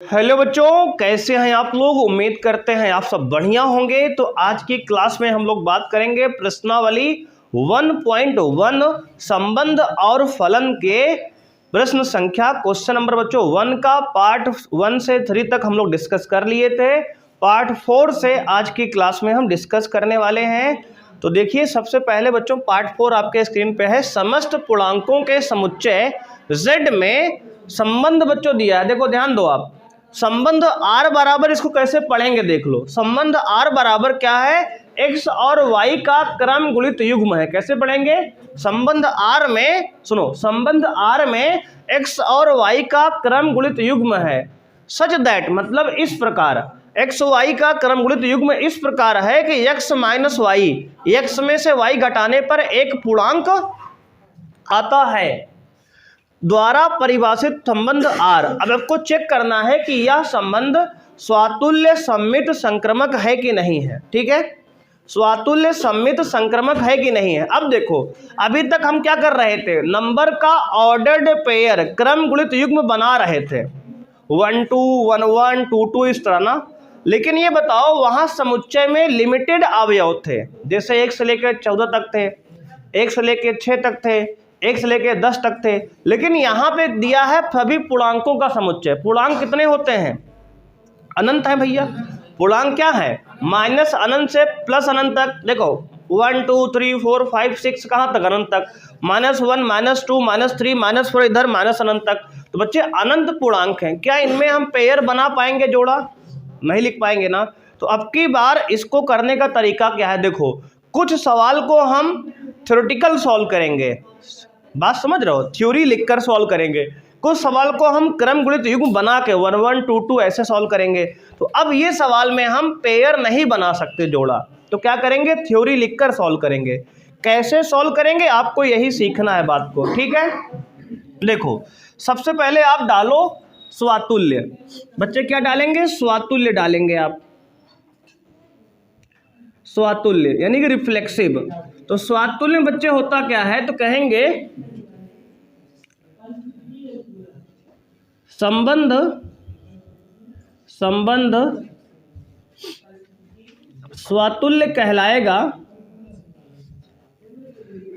Hello बच्चों, कैसे हैं आप लोग। उम्मीद करते हैं आप सब बढ़िया होंगे। तो आज की क्लास में हम लोग बात करेंगे प्रश्नावली 1.1 संबंध और फलन के प्रश्न संख्या क्वेश्चन नंबर बच्चों 1 का पार्ट 1 से 3 तक हम लोग डिस्कस कर लिए थे। पार्ट 4 से आज की क्लास में हम डिस्कस करने वाले हैं। तो देखिए, सबसे पहले बच्चों पार्ट 4 आपके स्क्रीन पे है। समस्त पूर्णांकों के समुच्चय z में संबंध बच्चों दिया है। देखो ध्यान दो आप, संबंध r बराबर, इसको कैसे पढ़ेंगे देख लो। संबंध r बराबर क्या है, x और y का क्रम गुणित युग्म है। कैसे पढ़ेंगे, संबंध r में, सुनो, संबंध r में x और y का क्रम गुणित युग्म है। सच दैट, मतलब इस प्रकार, x y का क्रम गुणित युग्म इस प्रकार है कि x माइनस वाई, x में से y घटाने पर एक पूर्णांक आता है द्वारा परिभाषित संबंध R। अब आपको चेक करना है कि यह संबंध स्वातुल्य सममित संक्रमक है कि नहीं है। ठीक है, स्वातुल्य सममित संक्रमक है कि नहीं है। अब देखो, अभी तक हम क्या कर रहे थे, नंबर का ऑर्डर्ड पेयर क्रम गुणित युग्म बना रहे थे, 1 2 1 1 2 2 इस तरह ना। लेकिन ये बताओ, वहां समुच्चय में लिमिटेड अवयव थे, जैसे 1 से लेकर 14 तक थे, 1 से लेकर 6 तक थे, 1 से लेकर 10 तक थे। लेकिन यहाँ पे दिया है सभी पूर्णांकों का समुच्चय। पूर्णांक कितने होते हैं, अनंत है भैया। पूर्णांक क्या है, माइनस अनंत से प्लस अनंत तक। देखो 1 2 3 4 5 6 कहाँ तक, अनंत तक। -1 -2 -3 -4 इधर माइनस अनंत तक। तो बच्चे अनंत पूर्णांक हैं। क्या इनमें हम पेयर बना पाएंगे, जोड़ा नहीं लिख पाएंगे ना। तो अब की बार इसको करने का तरीका क्या है, देखो कुछ सवाल को हम थ्योरेटिकल सॉल्व करेंगे, बात समझ रहे हो, थ्योरी लिखकर सॉल्व करेंगे। कुछ सवाल को हम क्रम गुणित युग्म बना के 1 1 2 2 ऐसे सॉल्व करेंगे। तो अब ये सवाल में हम पेयर नहीं बना सकते जोड़ा, तो क्या करेंगे, थ्योरी लिखकर सॉल्व करेंगे। कैसे सॉल्व करेंगे आपको यही सीखना है बात को, ठीक है। देखो सबसे पहले आप डालो स्वातुल्य। बच्चे क्या डालेंगे, स्वातुल्य डालेंगे आप, स्वातुल्य यानी कि रिफ्लेक्सिव। तो स्वातुल्य बच्चे होता क्या है, तो कहेंगे संबंध स्वातुल्य कहलाएगा,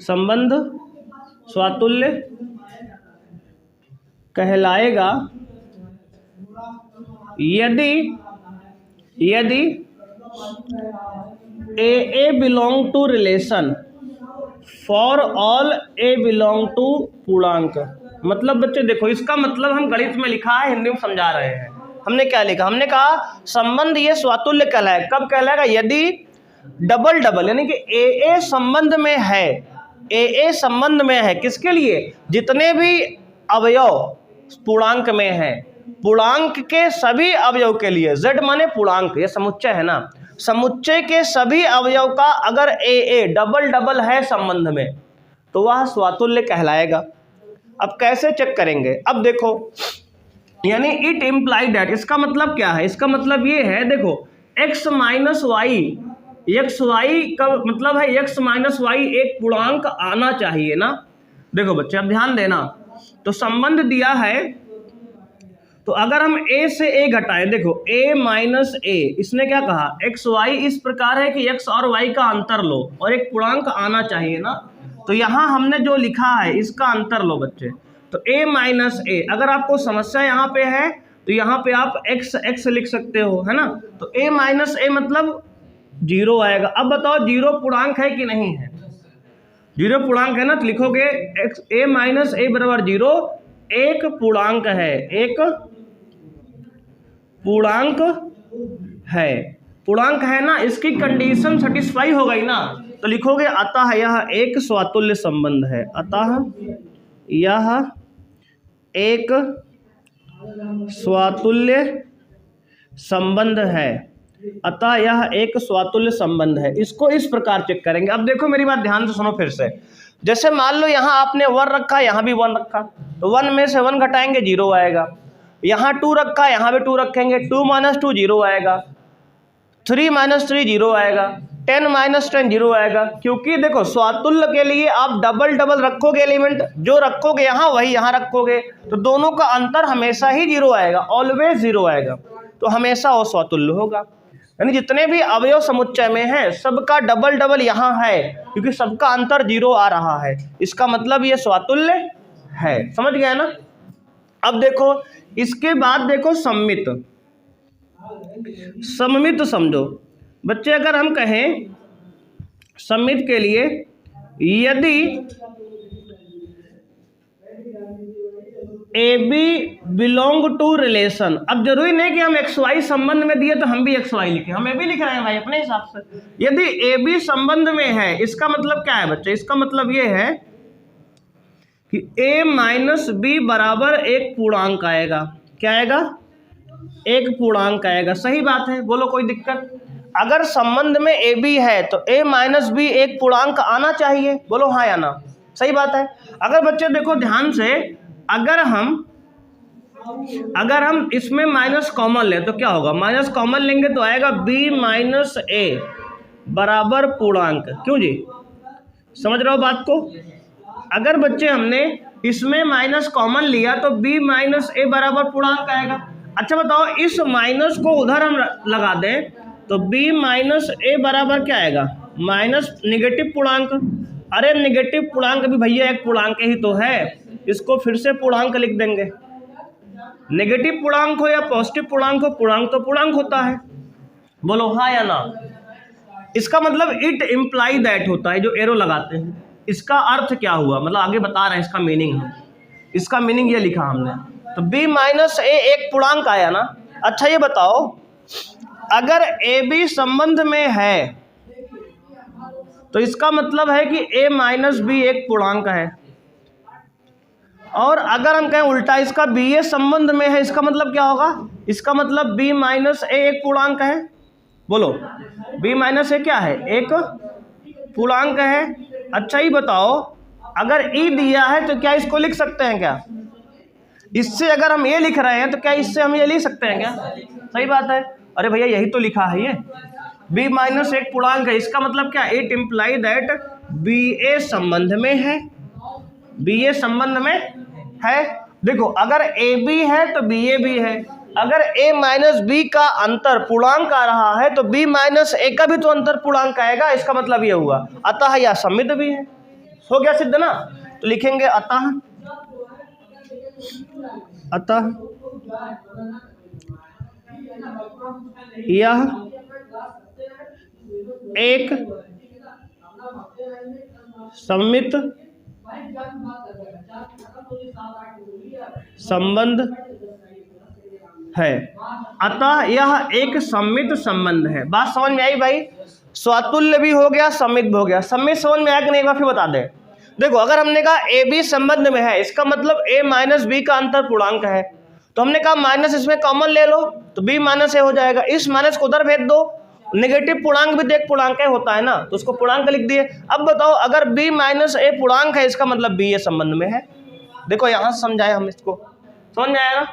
संबंध स्वातुल्य कहलाएगा यदि a belong to relation for all a belong to पूर्णांक। मतलब बच्चे देखो, इसका मतलब हम गणित में लिखा है, हिंदी में समझा रहे हैं। हमने क्या लिखा, हमने कहा संबंध ये स्वातुल्य कहलाएगा। कब कहलाएगा, यदि डबल डबल यानी कि ए संबंध में है, ए संबंध में है किसके लिए, जितने भी अवयव पूर्णांक में है, पूर्णांक के सभी अवयव के लिए। z माने पूर्णांक, ये समुच्चय है ना, समुच्चय के सभी अवयव का अगर ए डबल डबल है संबंध में, तो वह स्वातुल्य कहलाएगा। अब कैसे चेक करेंगे, अब देखो, यानी इट इम्प्लाई दैट, इसका मतलब क्या है, इसका मतलब ये है, देखो x minus y, x y का मतलब है x माइनस वाई एक पूर्णांक आना चाहिए ना। देखो बच्चे अब ध्यान देना, तो संबंध दिया है, तो अगर हम a से a घटाएं, देखो a माइनस a, इसने क्या कहा, एक्स वाई इस प्रकार है कि x और y का अंतर लो और एक पूर्णांक आना चाहिए ना। तो यहाँ हमने जो लिखा है इसका अंतर लो बच्चे, तो a माइनस a। अगर आपको समस्या यहाँ पे है तो यहाँ पे आप x लिख सकते हो, है ना। तो a माइनस a मतलब 0 आएगा। अब बताओ 0 पूर्णांक है कि नहीं है, 0 पूर्णांक है ना, तो लिखोगे a माइनस a बराबर 0, एक पूर्णांक है, एक पूर्णांक है, पूर्णांक है ना, इसकी कंडीशन सेटिस्फाई हो गई ना, तो लिखोगे अतः यह एक स्वातुल्य संबंध है, अतः यह एक स्वातुल्य संबंध है, अतः यह एक स्वातुल्य संबंध है। इसको इस प्रकार चेक करेंगे। अब देखो मेरी बात ध्यान से सुनो फिर से। जैसे मान लो यहाँ आपने 1 रखा, यहाँ भी 1 रखा, तो 1 में से 1 घटाएंगे 0 आएगा। यहाँ 2 रखा, यहाँ भी 2 रखेंगे, 2 - 2 0 आएगा। 3 माइनस 3 जीरो आएगा, 10 माइनस 10 जीरो आएगा, क्योंकि देखो स्वातुल्य के लिए आप डबल डबल रखोगे एलिमेंट, जो रखोगे यहाँ वही यहाँ रखोगे, तो दोनों का अंतर हमेशा ही जीरो आएगा, ऑलवेज जीरो आएगा, तो हमेशा वो स्वातुल्य होगा। यानी जितने भी अवयव समुच्चय में है सबका डबल डबल यहाँ है, क्योंकि सबका अंतर जीरो आ रहा है, इसका मतलब ये स्वातुल्य है। समझ गया ना। अब देखो इसके बाद देखो सम्मित। सम्मित समझो बच्चे, अगर हम कहें सम्मित के लिए यदि a B belong to relation, अब जरूरी नहीं कि हम एक्स वाई संबंध में दिए तो हम भी एक्स वाई लिखें, हम ए बी लिख रहे हैं भाई अपने हिसाब से। यदि ए बी संबंध में है, इसका मतलब क्या है बच्चे, इसका मतलब ये है कि a माइनस बी बराबर एक पूर्णांक आएगा। क्या आएगा? एक पूर्णांक आएगा। सही बात है, बोलो कोई दिक्कत? अगर संबंध में ए बी है तो a माइनस बी एक पूर्णांक आना चाहिए, बोलो हाँ या ना। सही बात है। अगर बच्चे देखो ध्यान से, अगर हम इसमें माइनस कॉमन लें तो क्या होगा? माइनस कॉमन लेंगे तो आएगा b माइनस ए बराबर पूर्णांक। क्यों जी? समझ रहे हो बात को? अगर बच्चे हमने इसमें माइनस कॉमन लिया तो b माइनस ए बराबर पूर्णांक आएगा। अच्छा बताओ, इस माइनस को उधर हम लगा दें तो b माइनस ए बराबर क्या आएगा? माइनस निगेटिव पूर्णांक। अरे निगेटिव पूर्णांक भी भैया एक पूर्णांक ही तो है, इसको फिर से पूर्णांक लिख देंगे। नेगेटिव पूर्णांक हो या पॉजिटिव पूर्णांक हो, पूर्णांक तो पूर्णांक होता है। बोलो हाँ या ना। इसका मतलब इट इम्प्लाई दैट होता है, जो एरो लगाते हैं। इसका अर्थ क्या हुआ, मतलब आगे बता रहे हैं इसका मीनिंग हम। इसका मीनिंग ये लिखा हमने, तो b माइनस ए एक पूर्णांक आया ना। अच्छा ये बताओ, अगर ए बी संबंध में है तो इसका मतलब है कि a माइनस बी एक पूर्णांक है, और अगर हम कहें उल्टा इसका बी ए संबंध में है, इसका मतलब क्या होगा? इसका मतलब b माइनस ए एक पूर्णांक है। बोलो b माइनस ए क्या है? एक पूर्णांक है। अच्छा ही बताओ, अगर e दिया है तो क्या इसको लिख सकते हैं क्या? इससे अगर हम ये लिख रहे हैं तो क्या इससे हम ये लिख सकते हैं क्या? सही बात है। अरे भैया यही तो लिखा है, ये b माइनस एक पूर्णांक है, इसका मतलब क्या? इट इम्प्लाई दैट बी ए संबंध में है, बी ए संबंध में है। देखो अगर ए बी है तो बी ए भी है, अगर a माइनस बी का अंतर पूर्णांक आ रहा है तो b माइनस ए का भी तो अंतर पूर्णांक आएगा, इसका मतलब ये हुआ। अतः यह सम्मित भी है। हो गया सिद्ध ना। तो लिखेंगे अतः यह एक सम्मित संबंध है। अतः यह एक सम्मित संबंध है। बात समझ में आई भाई? स्वातुल्य भी हो गया, सम्मित भी हो गया। सम्मित समझ में आया कि नहीं, एक बार फिर बता दें। देखो अगर हमने कहा ए बी संबंध में है, इसका मतलब a माइनस बी का अंतर पूर्णांक है, तो हमने कहा माइनस इसमें कॉमन ले लो तो b माइनस ए हो जाएगा। इस माइनस को उधर भेज दो, नेगेटिव पूर्णांक भी देख पूर्णांक होता है ना, तो उसको पूर्णांक लिख दिए। अब बताओ अगर b माइनस ए पूर्णांक है, इसका मतलब b ए संबंध में है। देखो यहां समझाए हम इसको, समझ में आएगा?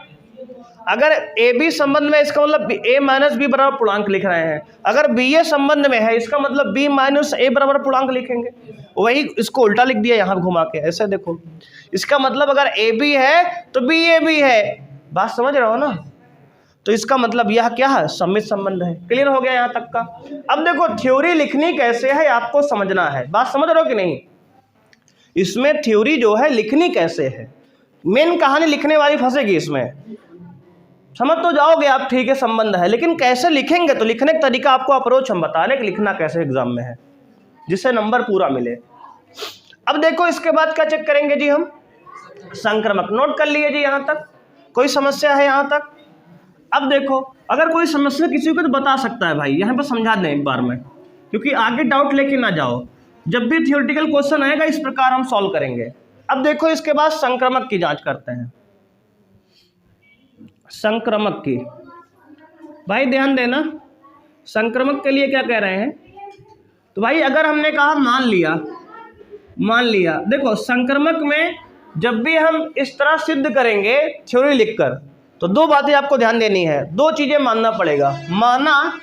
अगर ए बी संबंध में, इसका मतलब a माइनस बी बराबर पूर्णांक लिख रहे हैं। अगर बी ए संबंध में है, इसका मतलब b माइनस ए बराबर पूर्णांक लिखेंगे। वही इसको उल्टा लिख दिया यहाँ घुमा के, ऐसे देखो। इसका मतलब अगर ए बी है तो बी ए भी है। बात समझ रहे हो ना? तो इसका मतलब यह क्या है? सम्मित संबंध है। क्लियर हो गया यहाँ तक का? अब देखो थ्योरी लिखनी कैसे है आपको समझना है। बात समझ रहे हो कि नहीं? इसमें थ्योरी जो है लिखनी कैसे है, मेन कहानी लिखने वाली फंसेगी इसमें। समझ तो जाओगे आप, ठीक है संबंध है, लेकिन कैसे लिखेंगे? तो लिखने का तरीका आपको अप्रोच हम बता रहे हैं कि लिखना कैसे एग्जाम में है, जिससे नंबर पूरा मिले। अब देखो इसके बाद क्या चेक करेंगे जी हम? संक्रमक। नोट कर लिए जी यहाँ तक? कोई समस्या है यहाँ तक? अब देखो अगर कोई समस्या किसी को तो बता सकता है भाई, यहाँ पर समझा दें एक बार में, क्योंकि आगे डाउट लेके ना जाओ। जब भी थियोरेटिकल क्वेश्चन आएगा इस प्रकार हम सॉल्व करेंगे। अब देखो इसके बाद संक्रमक की जांच करते हैं। संक्रमक की भाई ध्यान देना, संक्रमक के लिए क्या कह रहे हैं? तो भाई अगर हमने कहा मान लिया, देखो संक्रमक में जब भी हम इस तरह सिद्ध करेंगे थ्योरी लिखकर, तो दो बातें आपको ध्यान देनी है, दो चीजें मानना पड़ेगा। माना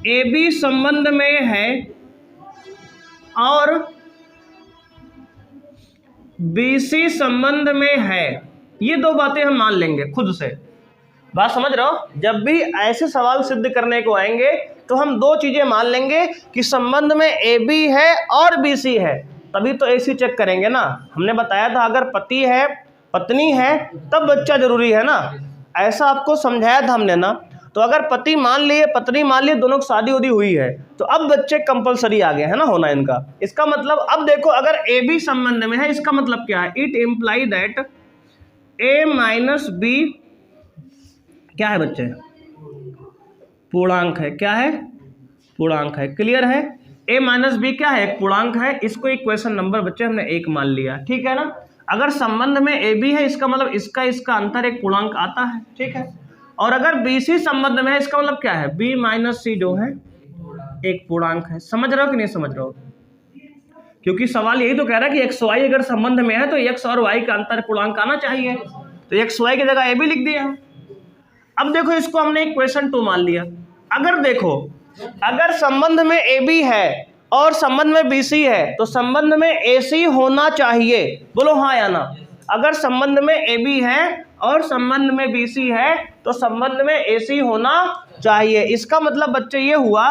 ए बी संबंध में है और बी सी संबंध में है, ये दो बातें हम मान लेंगे खुद से। बात समझ रहे हो? जब भी ऐसे सवाल सिद्ध करने को आएंगे तो हम दो चीजें मान लेंगे कि संबंध में ए बी है और बी सी है, तभी तो ए सी चेक करेंगे ना। हमने बताया था अगर पति है पत्नी है तब बच्चा जरूरी है ना, ऐसा आपको समझाया था हमने ना। तो अगर पति मान लिए पत्नी मान लिए, दोनों की शादी उदी हुई है, तो अब बच्चे कंपलसरी आ गए है ना होना इनका। इसका मतलब अब देखो अगर ए बी संबंध में है, इसका मतलब क्या है? It imply that a minus b क्या है बच्चे? पूर्णांक है। क्या है? पूर्णांक है। क्लियर है? a माइनस बी क्या है? एक पूर्णांक है। इसको इक्वेशन नंबर बच्चे हमने 1 मान लिया, ठीक है ना। अगर संबंध में ए बी है, इसका मतलब इसका अंतर एक पूर्णांक आता है, ठीक है। और अगर बी सी संबंध में है, इसका मतलब क्या है? बी माइनस सी जो है एक पूर्णांक है। समझ रहे हो कि नहीं समझ रहे हो? क्योंकि सवाल यही तो कह रहा है कि एक्स वाई अगर संबंध में है तो एक्स और वाई का अंतर पूर्णांक आना चाहिए, तो एक्स वाई की जगह ए बी लिख दिया। अब देखो इसको हमने इक्वेशन 2 मान लिया। अगर देखो अगर संबंध में ए बी है और संबंध में बी सी है तो संबंध में ए सी होना चाहिए। बोलो हाँ या ना। अगर संबंध में ए बी है और संबंध में बी सी है तो संबंध में ए सी होना चाहिए। इसका मतलब बच्चे ये हुआ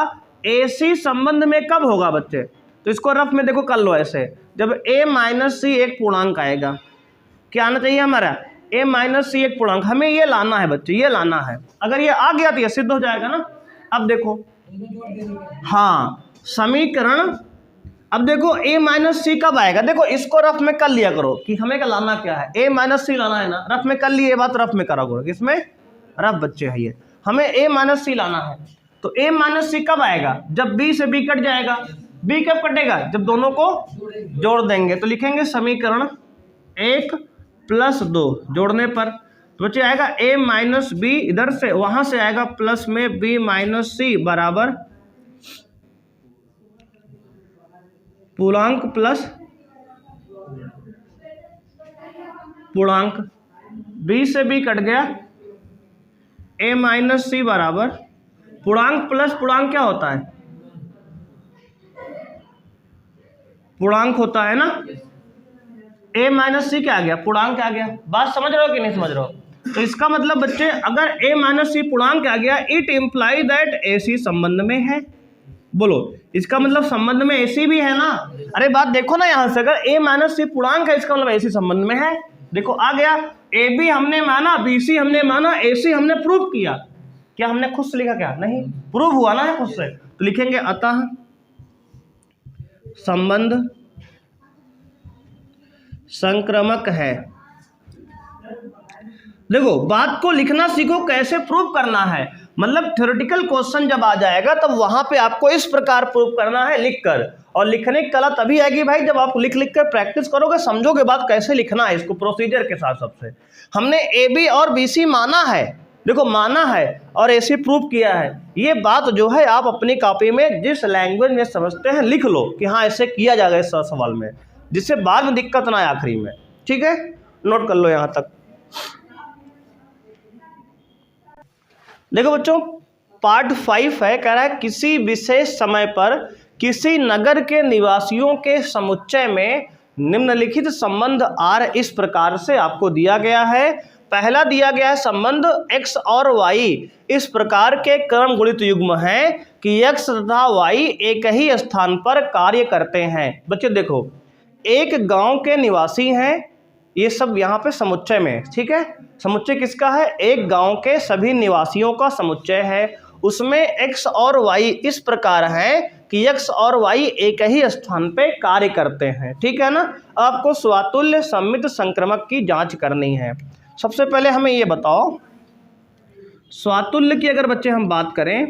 ए सी संबंध में कब होगा बच्चे? तो इसको रफ में देखो कर लो ऐसे, जब ए माइनस सी एक पूर्णांक आएगा। क्या आना चाहिए हमारा? ए माइनस सी एक पूर्णांक। हमें ये लाना है बच्चे, ये लाना है। अगर ये आ गया तो ये सिद्ध हो जाएगा ना। अब देखो हाँ समीकरण, अब देखो ए माइनस सी कब आएगा? देखो इसको रफ में कर लिया करो कि हमें का लाना क्या है, ए माइनस सी लाना है ना। रफ में कर लिए, ये बात रफ में करा करो, किसमें? रफ बच्चे है ये। हमें ए माइनस सी लाना है, तो ए माइनस सी कब आएगा? जब बी से बी कट जाएगा। बी कब कटेगा? जब दोनों को जोड़ देंगे। तो लिखेंगे समीकरण 1 प्लस 2 जोड़ने पर तो बच्चे आएगा a माइनस बी, इधर से वहां से आएगा प्लस में b माइनस सी बराबर पूर्णांक प्लस पूर्णांक। b से b कट गया, a माइनस सी बराबर पूर्णांक प्लस पूर्णांक क्या होता है? पूर्णांक होता है ना। a माइनस सी क्या आ गया? पूर्णांक आ गया। बात समझ रहे हो कि नहीं समझ रहे हो? तो इसका मतलब बच्चे अगर a माइनस सी पूर्णांक आ गया, इट इम्प्लाई दैट ए सी संबंध में है। बोलो इसका मतलब संबंध में ए सी भी है ना। अरे बात देखो ना यहाँ से, अगर a माइनस सी पूर्णांक है इसका मतलब ए सी संबंध में है। देखो आ गया, ए बी हमने माना, बी सी हमने माना, ए सी हमने प्रूव किया। क्या हमने खुद से लिखा? क्या नहीं, प्रूव हुआ ना है खुद से। तो लिखेंगे अतः संबंध संक्रामक है। देखो बात को लिखना सीखो, कैसे प्रूव करना है। मतलब थ्योरेटिकल क्वेश्चन जब आ जाएगा तब वहां पे आपको इस प्रकार प्रूव करना है लिखकर। और लिखने की कला तभी आएगी भाई जब आप लिख लिख कर प्रैक्टिस करोगे, समझोगे बात कैसे लिखना है, इसको प्रोसीजर के साथ। सबसे हमने ए बी और बी सी माना है, देखो माना है और ए सी प्रूव किया है। ये बात जो है आप अपनी कॉपी में जिस लैंग्वेज में समझते हैं लिख लो कि हाँ ऐसे किया जाएगा इस सवाल में, जिससे बाद में दिक्कत ना आए आखिरी में। ठीक है, नोट कर लो यहां तक। देखो बच्चों पार्ट 5 है, कह रहा है किसी विशेष समय पर किसी नगर के निवासियों के समुच्चय में निम्नलिखित संबंध आर इस प्रकार से आपको दिया गया है। पहला दिया गया है संबंध x और y इस प्रकार के क्रम गुणित युग्म हैं कि x तथा y एक ही स्थान पर कार्य करते हैं। बच्चे देखो एक गांव के निवासी हैं, ये सब यहाँ पे समुच्चय में, ठीक है। समुच्चय किसका है? एक गांव के सभी निवासियों का समुच्चय है। उसमें x और y इस प्रकार है कि x और y एक ही स्थान पे कार्य करते हैं, ठीक है ना। आपको स्वातुल्य सम्मित संक्रमक की जांच करनी है। सबसे पहले हमें ये बताओ स्वातुल्य की अगर बच्चे हम बात करें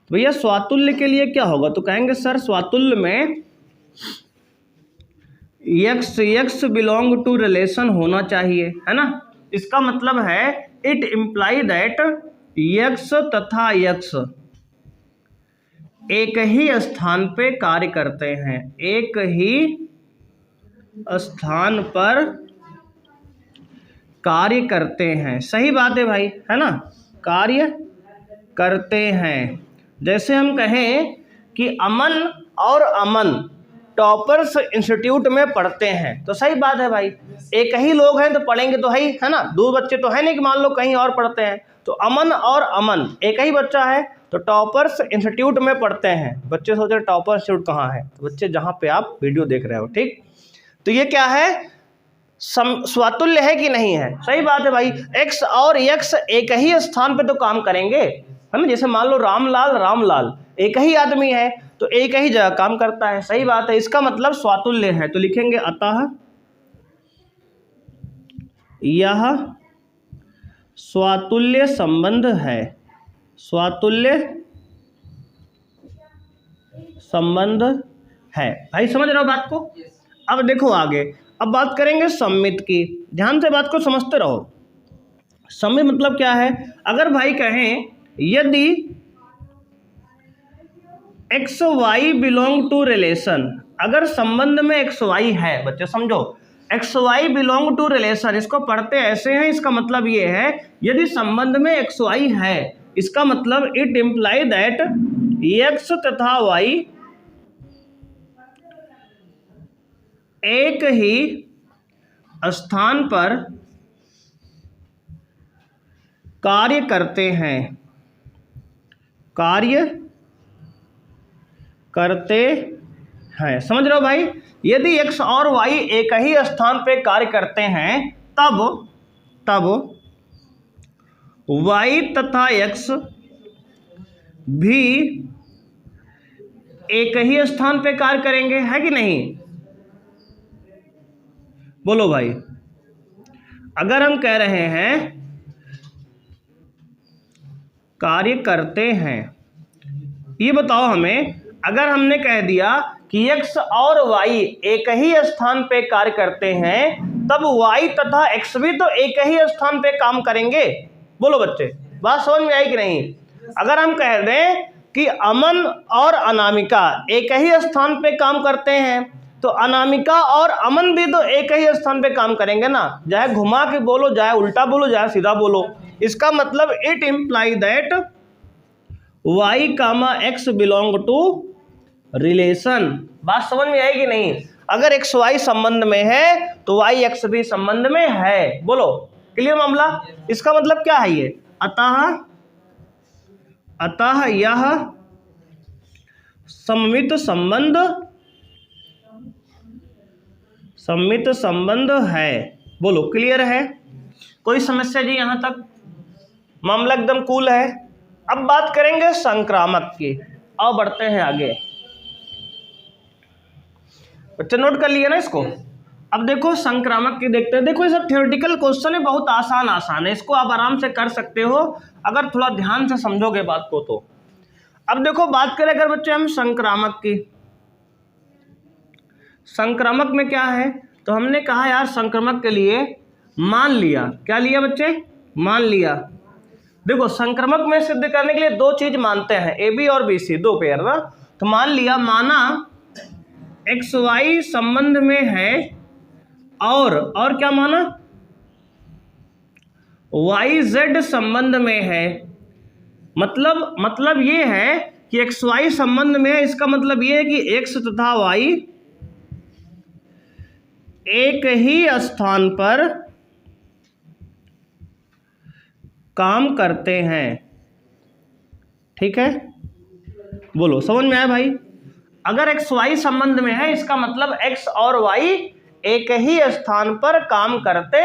भैया स्वातुल्य के लिए क्या होगा, तो कहेंगे सर स्वातुल्य में x बिलोंग टू रिलेशन होना चाहिए, है ना। इसका मतलब है इट इम्प्लाई दैट x तथा x एक ही स्थान पे कार्य करते हैं, एक ही स्थान पर कार्य करते हैं। सही बात है भाई, है ना, कार्य करते हैं। जैसे हम कहें कि अमन और अमन टॉपर्स इंस्टीट्यूट में पढ़ते हैं, तो सही बात है भाई, एक ही लोग हैं तो पढ़ेंगे तो है ना, दो बच्चे तो है नहीं कि मान लो कहीं और पढ़ते हैं। तो अमन और अमन एक ही बच्चा है तो टॉपर्स इंस्टीट्यूट में पढ़ते हैं। बच्चे सोच रहे टॉपर इंस्टीट्यूट कहाँ है, तो बच्चे जहाँ पे आप वीडियो देख रहे हो, ठीक। तो ये क्या है, स्वातुल्य है कि नहीं है, सही बात है भाई। एक्स और यक्स एक ही स्थान पे तो काम करेंगे, है ना। जैसे मान लो रामलाल रामलाल एक ही आदमी है तो एक ही जगह काम करता है, सही बात है। इसका मतलब स्वातुल्य है, तो लिखेंगे अतः यह स्वातुल्य संबंध है, स्वातुल्य संबंध है। भाई समझ रहे हो बात को। अब देखो आगे, अब बात करेंगे सम्मित की, ध्यान से बात को समझते रहो। सम्मित मतलब क्या है, अगर भाई कहें यदि x y belong to relation, अगर संबंध में एक्स वाई है, बच्चे समझो, x y belong to relation, इसको पढ़ते ऐसे हैं, इसका मतलब ये है यदि संबंध में एक्स वाई है, इसका मतलब इट इम्प्लाई दैट एक्स तथा वाई एक ही स्थान पर कार्य करते हैं, कार्य करते हैं। समझ रहे हो भाई, यदि x और y एक ही स्थान पे कार्य करते हैं तब y तथा x भी एक ही स्थान पे कार्य करेंगे, है कि नहीं, बोलो भाई। अगर हम कह रहे हैं कार्य करते हैं, ये बताओ हमें, अगर हमने कह दिया कि x और y एक ही स्थान पे कार्य करते हैं तब y तथा x भी तो एक ही स्थान पे काम करेंगे, बोलो बच्चे, बात समझ में आई कि नहीं। अगर हम कह दें कि अमन और अनामिका एक ही स्थान पे काम करते हैं तो अनामिका और अमन भी तो एक ही स्थान पे काम करेंगे ना, चाहे घुमा के बोलो, चाहे उल्टा बोलो, चाहे सीधा बोलो। इसका मतलब it imply that y comma x belong to relation. बात समझ में आएगी नहीं। अगर एक्स वाई संबंध में है तो वाई एक्स भी संबंध में है, बोलो क्लियर मामला। इसका मतलब क्या है ये, अतः यह सम्मित संबंध है, बोलो क्लियर है, कोई समस्या जी यहाँ तक, मामला एकदम कूल है। अब बात करेंगे संक्रामक की, और बढ़ते हैं आगे। बच्चे नोट कर लिए ना इसको। अब देखो संक्रामक की देखते हैं। देखो ये सब थ्योरेटिकल क्वेश्चन है, बहुत आसान है, इसको आप आराम से कर सकते हो अगर थोड़ा ध्यान से समझोगे बात को तो। अब देखो बात करें अगर बच्चे हम संक्रामक की, संक्रामक में क्या है, तो हमने कहा यार संक्रामक के लिए मान लिया, क्या लिया बच्चे, मान लिया। देखो संक्रामक में सिद्ध करने के लिए दो चीज मानते हैं, ए बी और बी सी, दो पेयर ना। तो मान लिया, माना एक्स वाई संबंध में है और क्या माना, वाई जेड संबंध में है। मतलब ये है कि एक्स वाई संबंध में है, इसका मतलब ये है कि एक्स तथा वाई एक ही स्थान पर काम करते हैं, ठीक है, बोलो समझ में आया भाई। अगर एक्स वाई संबंध में है इसका मतलब एक्स और वाई एक ही स्थान पर काम करते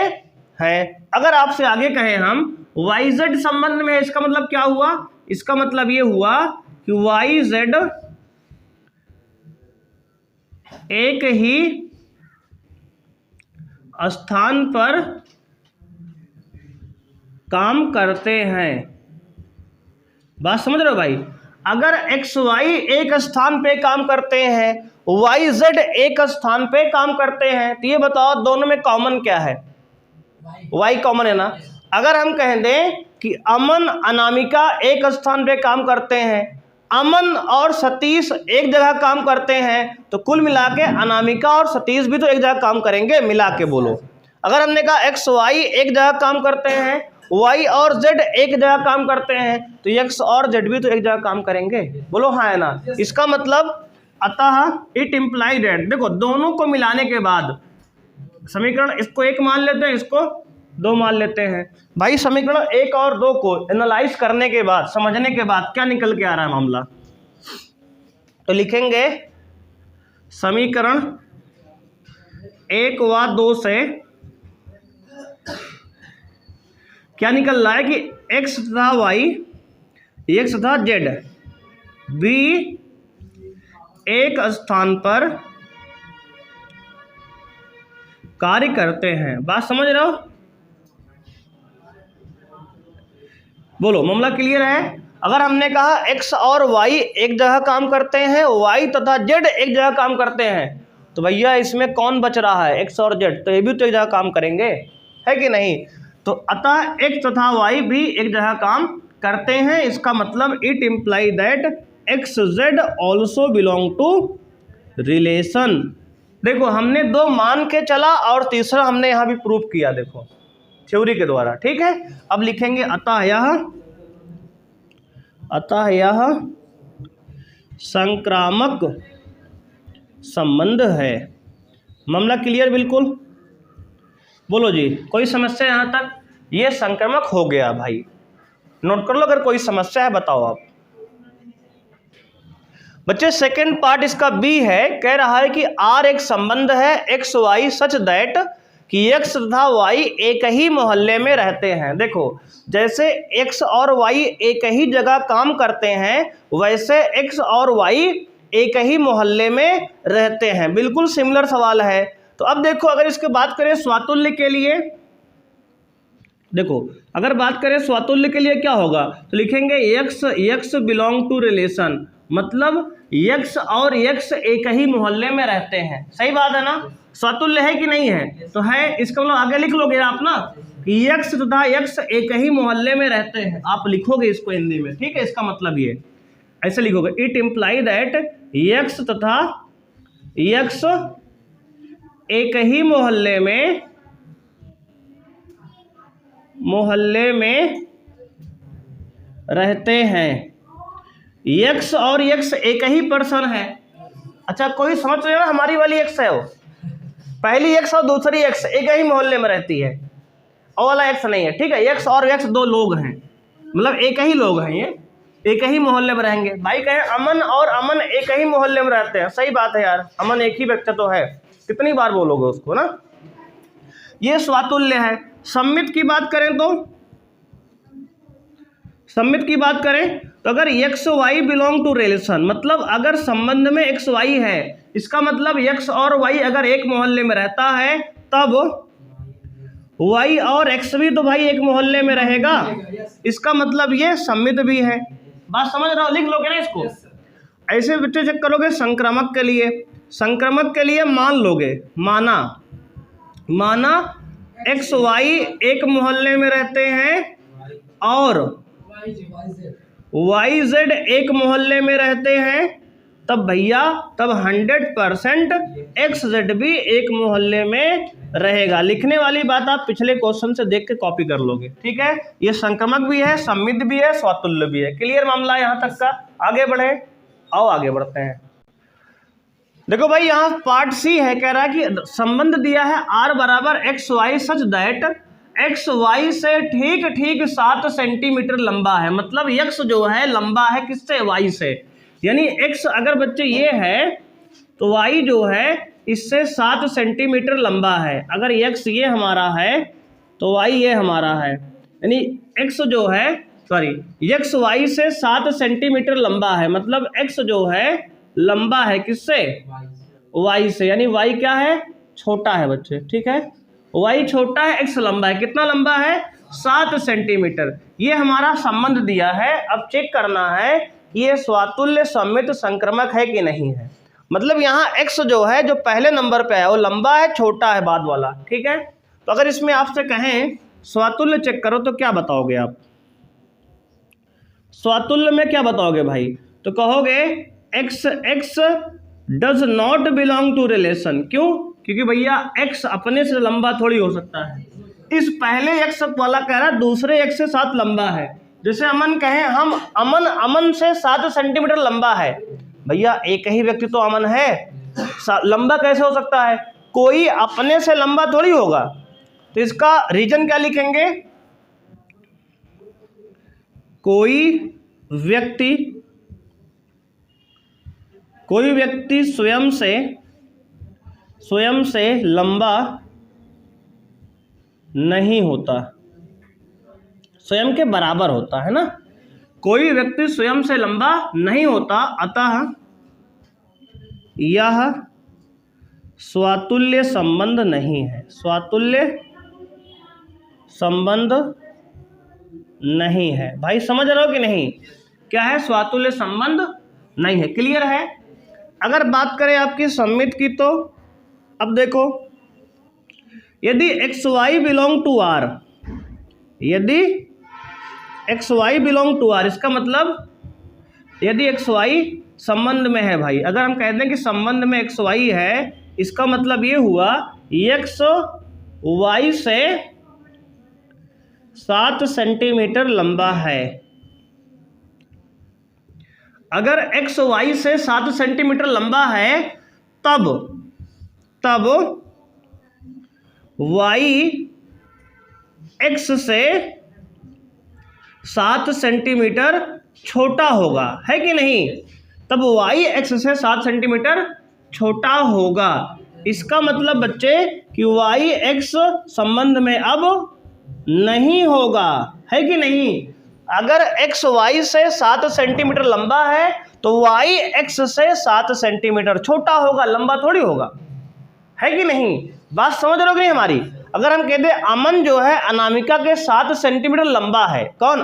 हैं। अगर आपसे आगे कहें हम वाई जेड संबंध में है, इसका मतलब क्या हुआ, इसका मतलब ये हुआ कि वाई जेड एक ही स्थान पर काम करते हैं। बात समझ रहे हो भाई। अगर एक्स वाई एक स्थान पे काम करते हैं, वाई जेड एक स्थान पे काम करते हैं, तो ये बताओ दोनों में कॉमन क्या है, वाई कॉमन है ना। अगर हम कह दें कि अमन अनामिका एक स्थान पे काम करते हैं, अमन और सतीश एक जगह काम करते हैं, तो कुल मिला के अनामिका और सतीश भी तो एक जगह काम करेंगे, मिला के बोलो। अगर हमने कहा एक्स वाई एक जगह काम करते हैं y और z एक जगह काम करते हैं तो x और z भी तो एक जगह काम करेंगे, बोलो हाँ है ना। इसका मतलब अतः इट इम्प्लाई दैट, देखो दोनों को मिलाने के बाद समीकरण, इसको एक मान लेते हैं, इसको दो मान लेते हैं भाई। समीकरण एक और दो को एनालाइज करने के बाद, समझने के बाद क्या निकल के आ रहा है मामला, तो लिखेंगे समीकरण एक व दो से क्या निकल रहा है कि x तथा y, x तथा z भी एक स्थान पर कार्य करते हैं। बात समझ रहे हो, बोलो मामला क्लियर है। अगर हमने कहा x और y एक जगह काम करते हैं, y तथा z एक जगह काम करते हैं, तो भैया इसमें कौन बच रहा है, x और z, तो ये भी तो एक जगह काम करेंगे, है कि नहीं। तो अतः x तथा y भी एक जगह काम करते हैं। इसका मतलब it imply that x z also belong to relation. देखो हमने दो मान के चला और तीसरा हमने यहाँ भी प्रूफ किया, देखो थ्योरी के द्वारा, ठीक है। अब लिखेंगे अतः यह संक्रामक संबंध है। मामला क्लियर बिल्कुल, बोलो जी कोई समस्या यहाँ तक, ये संक्रामक हो गया भाई, नोट कर लो। अगर कोई समस्या है बताओ आप बच्चे। सेकंड पार्ट इसका बी है, कह रहा है कि आर एक संबंध है एक्स वाई सच दैट कि एक्स तथा वाई एक ही मोहल्ले में रहते हैं। देखो जैसे एक्स और वाई एक ही जगह काम करते हैं, वैसे एक्स और वाई एक ही मोहल्ले में रहते हैं। बिल्कुल सिमिलर सवाल है। तो अब देखो अगर इसके बात करें स्वातुल्य के लिए, देखो अगर बात करें स्वातुल्य के लिए क्या होगा, तो लिखेंगे एक्स बिलोंग टू रिलेशन, मतलब x और x एक ही मोहल्ले में रहते हैं। सही बात है ना, स्वातुल्य है कि नहीं है, तो है। इसका मतलब आगे लिख लोगे आप ना कि x तथा x एक ही मोहल्ले में रहते हैं, आप लिखोगे इसको हिंदी में, ठीक है। इसका मतलब ये ऐसे लिखोगे, इट इम्प्लाई दैट x तथा x एक ही मोहल्ले में रहते हैं। x और x एक ही पर्सन है। अच्छा कोई समझ रहे हो, हमारी वाली x है वो, पहली x और दूसरी x एक ही मोहल्ले में रहती है, और वाला x नहीं है, ठीक है। x और x दो लोग हैं, मतलब एक ही लोग हैं, ये एक ही मोहल्ले में रहेंगे। भाई कहें अमन और अमन एक ही मोहल्ले में रहते हैं, सही बात है यार, अमन एक ही व्यक्ति तो है, कितनी बार बोलोगे उसको ना। ये स्वातुल्य है। सम्मित की बात करें तो अगर x y belong to relation, मतलब अगर संबंध में एक्स वाई है, इसका मतलब एक्स और वाई अगर एक मोहल्ले में रहता है तब वाई और एक्स भी तो भाई एक मोहल्ले में रहेगा। इसका मतलब ये सम्मित भी है। बात समझ रहा हो, लिख लोगे ना इसको। ऐसे बच्चे चेक करोगे संक्रामक के लिए मान लोगे, माना एक्स वाई एक मोहल्ले में रहते हैं और वाई जेड एक मोहल्ले में रहते हैं, तब भैया तब 100% एक्स जेड भी एक मोहल्ले में रहेगा। लिखने वाली बात आप पिछले क्वेश्चन से देख के कॉपी कर लोगे, ठीक है। ये संक्रमक भी है, सम्मित भी है, स्वातुल्य भी है। क्लियर मामला यहाँ तक का। आगे बढ़े, आओ आगे बढ़ते हैं। देखो भाई यहाँ पार्ट सी है, कह रहा है कि संबंध दिया है आर बराबर x y such that x y से ठीक 7 सेंटीमीटर लंबा है। मतलब एक्स जो है लंबा है किससे, वाई से। यानी एक्स अगर बच्चे ये है तो वाई जो है इससे 7 सेंटीमीटर लंबा है। अगर एक्स ये हमारा है तो वाई ये हमारा है, यानी एक्स जो है एक्स वाई से 7 सेंटीमीटर लंबा है। मतलब एक्स जो है लंबा है किससे, वाई से। यानी वाई क्या है, छोटा है बच्चे, ठीक है। वाई छोटा है, एक्स लंबा है। कितना लंबा है, 7 सेंटीमीटर। ये हमारा संबंध दिया है। अब चेक करना है कि ये स्वातुल्य सम्मित संक्रमक है कि नहीं है। मतलब यहाँ एक्स जो है जो पहले नंबर पे है वो लंबा है, छोटा है बाद वाला, ठीक है। तो अगर इसमें आपसे कहें स्वातुल्य चेक करो तो क्या बताओगे आप, स्वातुल्य में क्या बताओगे भाई, तो कहोगे x does not belong to relation. क्यों, क्योंकि भैया एक्स अपने से लंबा थोड़ी हो सकता है, इस पहले x वाला कह रहा है दूसरे x से 7 लंबा है। जैसे अमन कहें हम अमन से 7 सेंटीमीटर लंबा है। भैया एक ही व्यक्ति तो अमन है, लंबा कैसे हो सकता है? कोई अपने से लंबा थोड़ी होगा। तो इसका रीजन क्या लिखेंगे? कोई व्यक्ति स्वयं से लंबा नहीं होता, स्वयं के बराबर होता है ना। कोई व्यक्ति स्वयं से लंबा नहीं होता, अतः यह स्वातुल्य संबंध नहीं है। स्वातुल्य संबंध नहीं है। भाई समझ रहे हो कि नहीं? क्या है? स्वातुल्य संबंध नहीं है। क्लियर है? अगर बात करें आपकी सममित की, तो अब देखो, यदि x y belong to R, यदि x y belong to R, इसका मतलब यदि एक्स वाई संबंध में है। भाई अगर हम कहते हैं कि संबंध में एक्स वाई है, इसका मतलब ये हुआ एक्स वाई से 7 सेंटीमीटर लंबा है। अगर एक्स वाई से 7 सेंटीमीटर लंबा है, तब वाई एक्स से 7 सेंटीमीटर छोटा होगा, है कि नहीं? तब वाई एक्स से 7 सेंटीमीटर छोटा होगा। इसका मतलब बच्चे कि वाई एक्स संबंध में अब नहीं होगा, है कि नहीं? अगर एक्स वाई से 7 सेंटीमीटर लंबा है तो वाई एक्स से 7 सेंटीमीटर छोटा होगा, लंबा थोड़ी होगा, है कि नहीं? बात समझ रहे हो कि नहीं हमारी? अगर हम कहते हैं अमन जो है अनामिका के 7 सेंटीमीटर लंबा है, कौन?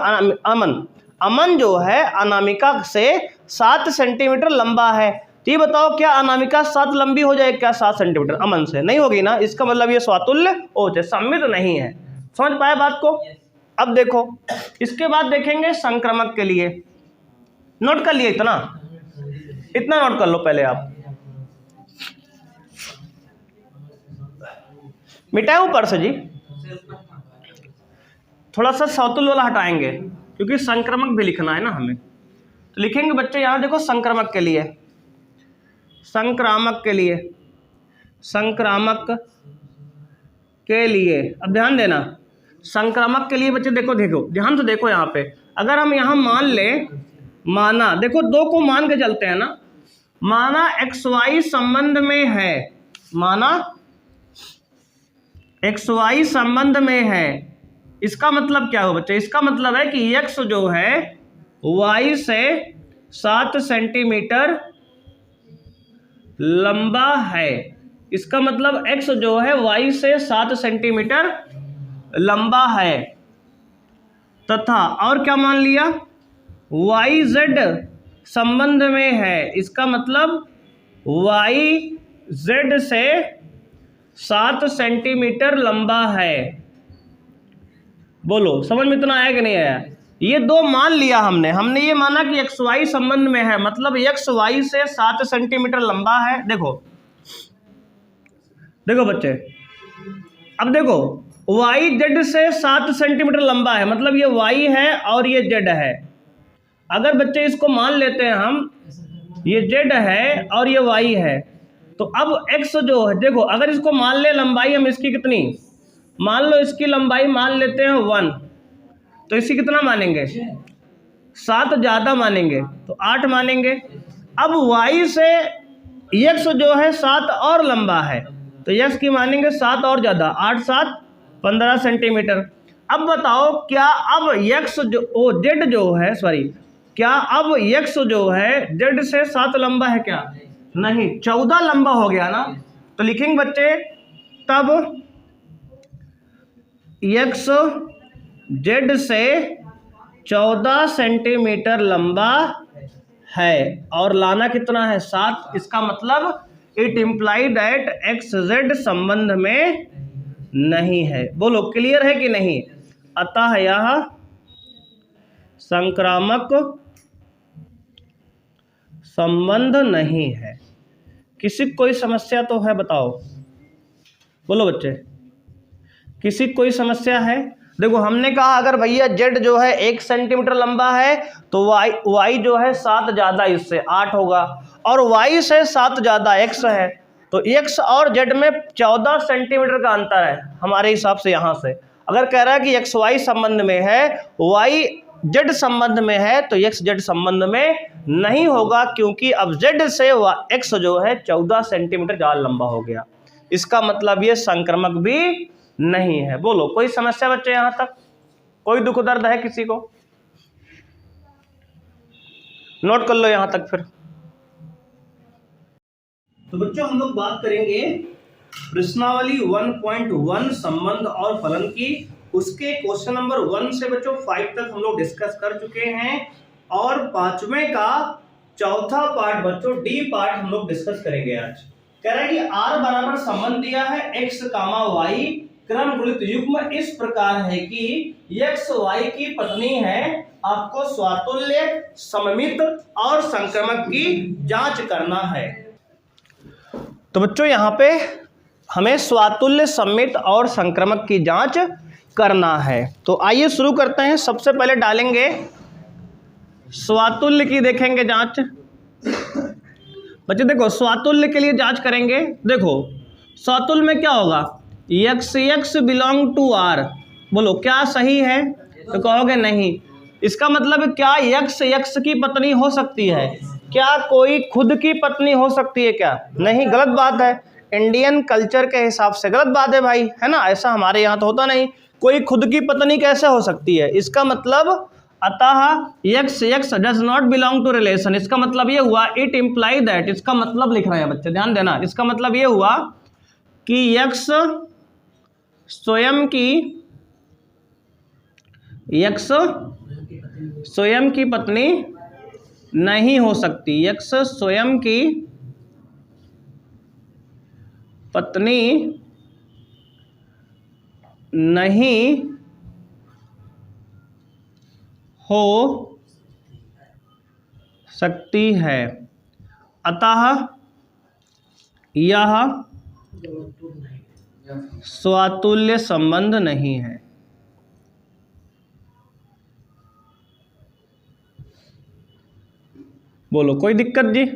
अमन जो है अनामिका से 7 सेंटीमीटर लंबा है, तो ये बताओ क्या अनामिका 7 लंबी हो जाए क्या 7 सेंटीमीटर? अमन से नहीं होगी ना। इसका मतलब ये स्वातुल्य होते, सममित नहीं है। समझ पाए बात को? अब देखो, इसके बाद देखेंगे संक्रमक के लिए। नोट कर लिए? इतना नोट कर लो पहले आप। मिटाए ऊपर से जी, थोड़ा सा स्वातुल्य वाला हटाएंगे क्योंकि संक्रमक भी लिखना है ना हमें। तो लिखेंगे बच्चे यहां देखो संक्रामक के लिए, अब ध्यान देना। संक्रामक के लिए बच्चे देखो ध्यान से देखो यहाँ पे। अगर हम यहाँ माना देखो, दो को मान के चलते हैं ना। माना एक्स वाई संबंध में है, माना एक्स वाई संबंध में है, इसका मतलब क्या हो बच्चे? इसका मतलब है कि एक्स जो है वाई से 7 सेंटीमीटर लंबा है। इसका मतलब x जो है y से 7 सेंटीमीटर लंबा है, तथा और क्या मान लिया? y z संबंध में है। इसका मतलब y z से 7 सेंटीमीटर लंबा है। बोलो समझ में इतना आया कि नहीं आया? ये दो मान लिया हमने ये माना कि एक्स वाई संबंध में है, मतलब एक्स वाई से 7 सेंटीमीटर लंबा है। देखो बच्चे, अब देखो वाई जेड से 7 सेंटीमीटर लंबा है, मतलब ये वाई है और ये जेड है। अगर बच्चे इसको मान लेते हैं हम, ये जेड है और ये वाई है, तो अब एक्स जो है, देखो अगर इसको मान ले लंबाई हम इसकी कितनी, मान लो इसकी लंबाई मान लेते हैं 1, तो इसकी कितना मानेंगे? 7 ज़्यादा मानेंगे तो 8 मानेंगे। अब y से x जो है 7 और लंबा है, तो x की मानेंगे 7 और ज़्यादा, 8 7 15 सेंटीमीटर। अब बताओ क्या अब x z जो है, क्या अब x जो है z से 7 लंबा है क्या? नहीं, 14 लंबा हो गया ना। तो लिखेंगे बच्चे तब x z से 14 सेंटीमीटर लंबा है और लाना कितना है? 7। इसका मतलब it imply that x Z संबंध में नहीं है। बोलो क्लियर है कि नहीं? अतः यह संक्रामक संबंध नहीं है। किसी कोई समस्या तो है? बताओ, बोलो बच्चे। किसी कोई समस्या है? देखो हमने कहा अगर भैया जेड जो है 1 सेंटीमीटर लंबा है तो वाई जो है 7 ज़्यादा इससे 8 होगा, और वाई से 7 ज़्यादा एक्स है, तो एक्स और जेड में 14 सेंटीमीटर का अंतर है हमारे हिसाब से। यहाँ से अगर कह रहा है कि एक्स वाई संबंध में है, वाई जेड संबंध में है, तो एक्स जेड संबंध में नहीं होगा, क्योंकि अब जेड से एक्स जो है 14 सेंटीमीटर ज़्यादा लंबा हो गया। इसका मतलब ये संक्रमक भी नहीं है। बोलो कोई समस्या बच्चे यहां तक? कोई दुख दर्द है किसी को? नोट कर लो यहां तक फिर। तो बच्चों हम लोग बात करेंगे प्रश्नावली 1.1 संबंध और फलन की। उसके क्वेश्चन नंबर 1 से बच्चों 5 तक हम लोग डिस्कस कर चुके हैं, और 5वें का चौथा पार्ट बच्चों डी पार्ट हम लोग डिस्कस करेंगे आज। कह रहा है कि आर बराबर संबंध दिया है x, y क्रम गुणित युग्म इस प्रकार है कि x y की पत्नी है, आपको स्वातुल्य, सममित और संक्रमक की जांच करना है। तो बच्चों यहाँ पे हमें स्वातुल्य, सममित और संक्रमक की जांच करना है। तो आइए शुरू करते हैं। सबसे पहले डालेंगे स्वातुल्य की, देखेंगे जांच। बच्चे देखो स्वातुल्य के लिए जांच करेंगे। देखो स्वातुल्य में क्या होगा, x बिलोंग टू r। बोलो क्या सही है? तो कहोगे नहीं। इसका मतलब क्या x की पत्नी हो सकती है? क्या कोई खुद की पत्नी हो सकती है क्या? नहीं, गलत बात है। इंडियन कल्चर के हिसाब से गलत बात है भाई, है ना। ऐसा हमारे यहाँ तो होता नहीं। कोई खुद की पत्नी कैसे हो सकती है? इसका मतलब अतः x does not belong to relation. इसका मतलब ये हुआ इट इम्प्लाई दैट, इसका मतलब लिख रहे हैं बच्चे, ध्यान देना। इसका मतलब ये हुआ कि x स्वयं की पत्नी नहीं हो सकती। x स्वयं की पत्नी नहीं हो सकती है, अतः यह स्वातुल्य संबंध नहीं है। बोलो कोई दिक्कत जी?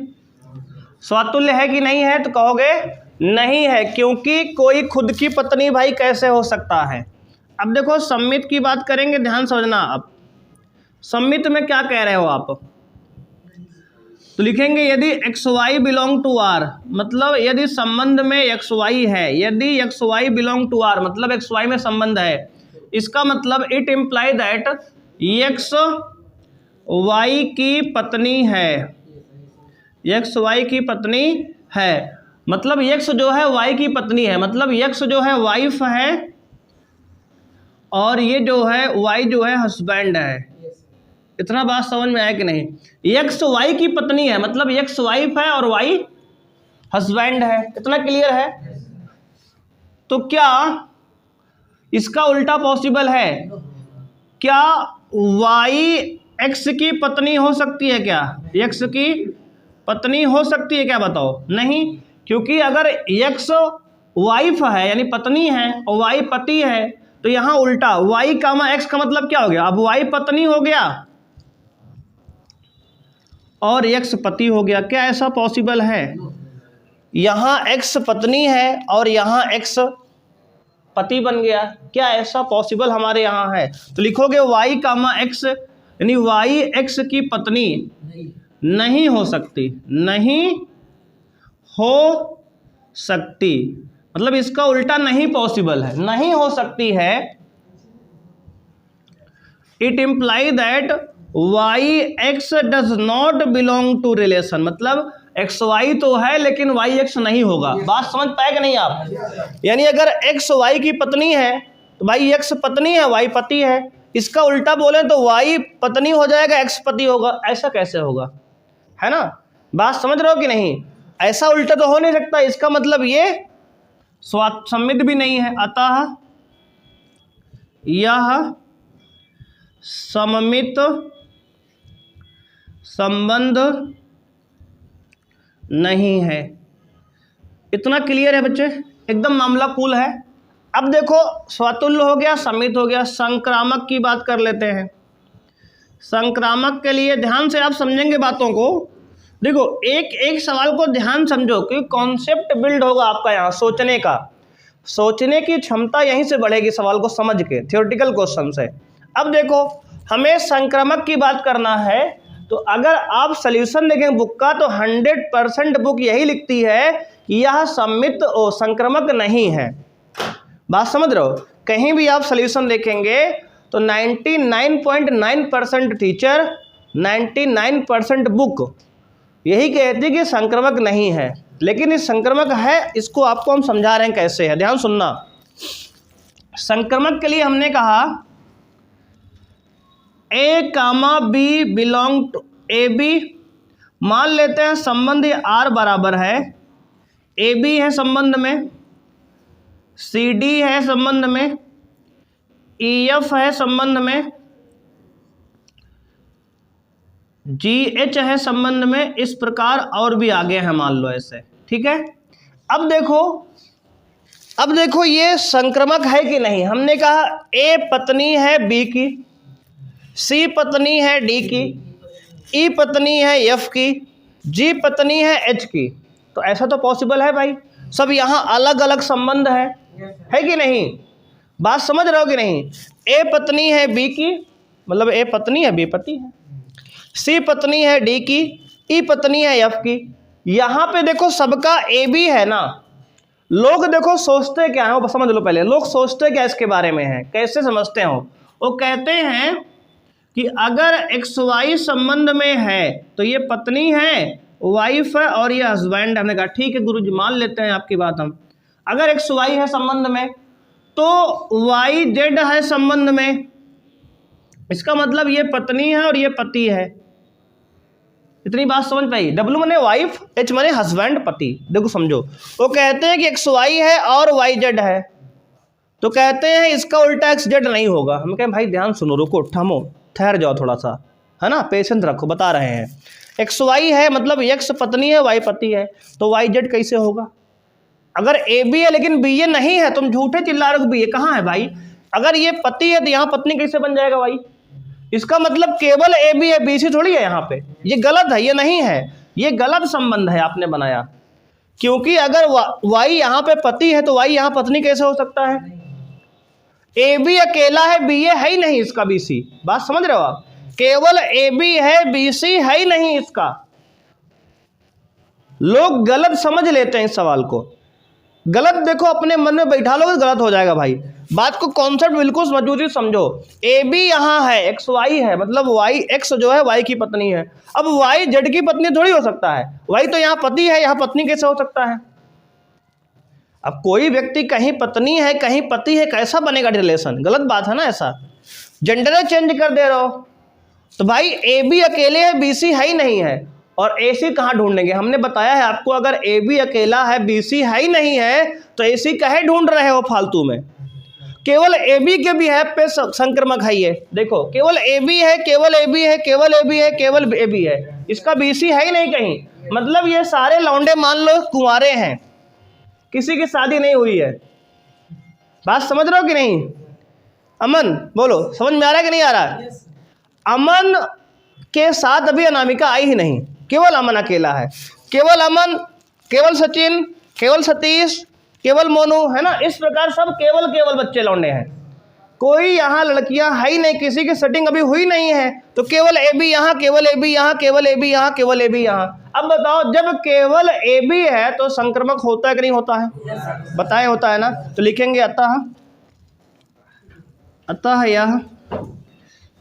स्वातुल्य है कि नहीं है? तो कहोगे नहीं है, क्योंकि कोई खुद की पत्नी भाई कैसे हो सकता है। अब देखो सम्मित की बात करेंगे, ध्यान समझना। अब सम्मित में क्या कह रहे हो आप? तो लिखेंगे यदि x y belong to R, मतलब यदि संबंध में एक्स वाई है, यदि x y belong to R मतलब एक्स वाई में संबंध है, इसका मतलब it imply that x y की पत्नी है, एक्स वाई की पत्नी है, मतलब एक्स जो है वाई की पत्नी है, मतलब एक्स जो है वाइफ है और ये जो है वाई जो है हस्बैंड है। इतना बात समझ में आया कि नहीं? एक्स वाई की पत्नी है मतलब एक्स वाइफ है और वाई हस्बैंड है। इतना क्लियर है? तो क्या इसका उल्टा पॉसिबल है? क्या वाई एक्स की पत्नी हो सकती है? क्या एक्स की पत्नी हो सकती है क्या? बताओ। नहीं, क्योंकि अगर एक्स वाइफ है यानी पत्नी है और वाई पति है, तो यहां उल्टा वाई कामा एक्स का मतलब क्या हो गया? अब वाई पत्नी हो गया और एक्स पति हो गया। क्या ऐसा पॉसिबल है? यहां एक्स पत्नी है और यहां एक्स पति बन गया। क्या ऐसा पॉसिबल हमारे यहाँ है? तो लिखोगे वाई कामा एक्स, यानी वाई एक्स की पत्नी नहीं हो सकती, नहीं हो सकती, मतलब इसका उल्टा नहीं पॉसिबल है, नहीं हो सकती है। It imply that y x does not belong to relation, मतलब एक्स वाई तो है लेकिन वाई एक्स नहीं होगा। बात समझ पाए कि नहीं आप? यानी अगर एक्स वाई की पत्नी है तो भाई एक्स पत्नी है, वाई पति है। इसका उल्टा बोले तो वाई पत्नी हो जाएगा, एक्स पति होगा। ऐसा कैसे होगा? है ना? बात समझ रहे हो कि नहीं? ऐसा उल्टा तो हो नहीं सकता। इसका मतलब ये सम्मित भी नहीं है, अतः यह सममित संबंध नहीं है। इतना क्लियर है बच्चे? एकदम मामला कूल है। अब देखो स्वतुल्य हो गया, समित हो गया, संक्रामक की बात कर लेते हैं। संक्रामक के लिए ध्यान से आप समझेंगे बातों को। देखो एक एक सवाल को ध्यान समझो क्योंकि कॉन्सेप्ट बिल्ड होगा आपका यहाँ सोचने का, सोचने की क्षमता यहीं से बढ़ेगी सवाल को समझ के, थियोरेटिकल क्वेश्चन से। अब देखो हमें संक्रामक की बात करना है, तो अगर आप सॉल्यूशन देखें बुक का तो 100% बुक यही लिखती है कि यह सम्मित संक्रामक नहीं है। बात समझ रहे हो? कहीं भी आप सॉल्यूशन देखेंगे तो 99.9% टीचर, 99% बुक यही कहती है कि संक्रामक नहीं है, लेकिन इस संक्रामक है, इसको आपको हम समझा रहे हैं कैसे है। ध्यान सुनना। संक्रामक के लिए हमने कहा a comma b belong to a b, मान लेते हैं संबंध आर बराबर है, ए बी है संबंध में, सी डी है संबंध में, ई एफ है संबंध में, जी एच है संबंध में, इस प्रकार और भी आगे हैं मान लो ऐसे, ठीक है। अब देखो ये संक्रामक है कि नहीं। हमने कहा ए पत्नी है बी की, सी पत्नी है डी की, ई पत्नी है एफ की, जी पत्नी है एच की। तो ऐसा तो पॉसिबल है भाई, सब यहाँ अलग अलग संबंध है कि नहीं? बात समझ रहे हो कि नहीं? ए पत्नी है बी की, मतलब ए पत्नी है बी पति है, सी पत्नी है डी की, ई पत्नी है एफ की। यहाँ पे देखो सबका ए बी है ना। लोग देखो सोचते क्या है वो समझ लो पहले, लोग सोचते क्या इसके बारे में है, कैसे समझते हो? वो कहते हैं कि अगर एक्स वाई संबंध में है तो ये पत्नी है, वाइफ है और ये हस्बैंड। हमने कहा ठीक है गुरुजी मान लेते हैं आपकी बात हम। अगर एक्स वाई है संबंध में तो वाई जेड है संबंध में, इसका मतलब ये पत्नी है और ये पति है। इतनी बात समझ पाई? डब्ल्यू माने वाइफ, एच माने हस्बैंड पति। देखो समझो, वो कहते हैं कि एक्स वाई है और वाई जेड है, तो कहते हैं इसका उल्टा एक्स जेड नहीं होगा। हम कहें भाई ध्यान सुनो, रुको, थमो, ठहर जाओ थोड़ा सा, है ना, पेशेंस रखो, बता रहे हैं। एक्स वाई है मतलब एक्स पत्नी है, वाई पति है, तो वाई जेड कैसे होगा? अगर ए बी है लेकिन बी ए नहीं है, तुम झूठे चिल्ला रहे हो, बी ए कहाँ है भाई? अगर ये पति है तो यहाँ पत्नी कैसे बन जाएगा वाई? इसका मतलब केवल ए बी है, बी सी थोड़ी है यहाँ पे। ये गलत है, ये नहीं है, ये गलत संबंध है आपने बनाया। क्योंकि अगर वाई यहाँ पे पति है तो वाई यहाँ पत्नी कैसे हो सकता है? ए बी अकेला है, बी ए है ही नहीं इसका, बी सी। बात समझ रहे हो आप? केवल ए बी है, बी सी है ही नहीं इसका। लोग गलत समझ लेते हैं इस सवाल को, गलत देखो अपने मन में बैठा लो तो गलत हो जाएगा भाई। बात को कॉन्सेप्ट बिल्कुल मजबूती समझो। ए बी यहाँ है, एक्स वाई है, मतलब वाई एक्स जो है वाई की पत्नी है। अब वाई जेड की पत्नी थोड़ी हो सकता है, वाई तो यहाँ पति है, यहाँ पत्नी कैसे हो सकता है? अब कोई व्यक्ति कहीं पत्नी है कहीं पति है, कैसा बनेगा रिलेशन? गलत बात है ना। ऐसा जेंडर चेंज कर दे रहे हो तो भाई ए बी अकेले है, बी सी है ही नहीं है, और ए सी कहाँ ढूंढेंगे? हमने बताया है आपको, अगर ए बी अकेला है, बी सी है ही नहीं है, तो ए सी कहे ढूंढ रहे हो फालतू में? केवल ए बी के भी है पे संक्रमक है ये। देखो केवल ए बी है, केवल ए बी है, केवल ए बी है, केवल ए बी है, इसका बी सी है ही नहीं कहीं। मतलब ये सारे लौंडे मान लो कुंवारे हैं, किसी की शादी नहीं हुई है। बात समझ रहे हो कि नहीं? अमन बोलो, समझ में आ रहा है कि नहीं आ रहा है? अमन के साथ अभी अनामिका आई ही नहीं, केवल अमन अकेला है। केवल अमन, केवल सचिन, केवल सतीश, केवल मोनू, है ना। इस प्रकार सब केवल केवल बच्चे लौंडे हैं, कोई यहाँ लड़कियां है ही नहीं, किसी की सेटिंग अभी हुई नहीं है। तो केवल ए बी यहाँ, केवल ए बी यहाँ, केवल ए बी यहाँ, केवल ए बी यहाँ। अब बताओ जब केवल ए बी है तो संक्रमक होता है कि नहीं होता है? बताए होता है ना। तो लिखेंगे अतः यह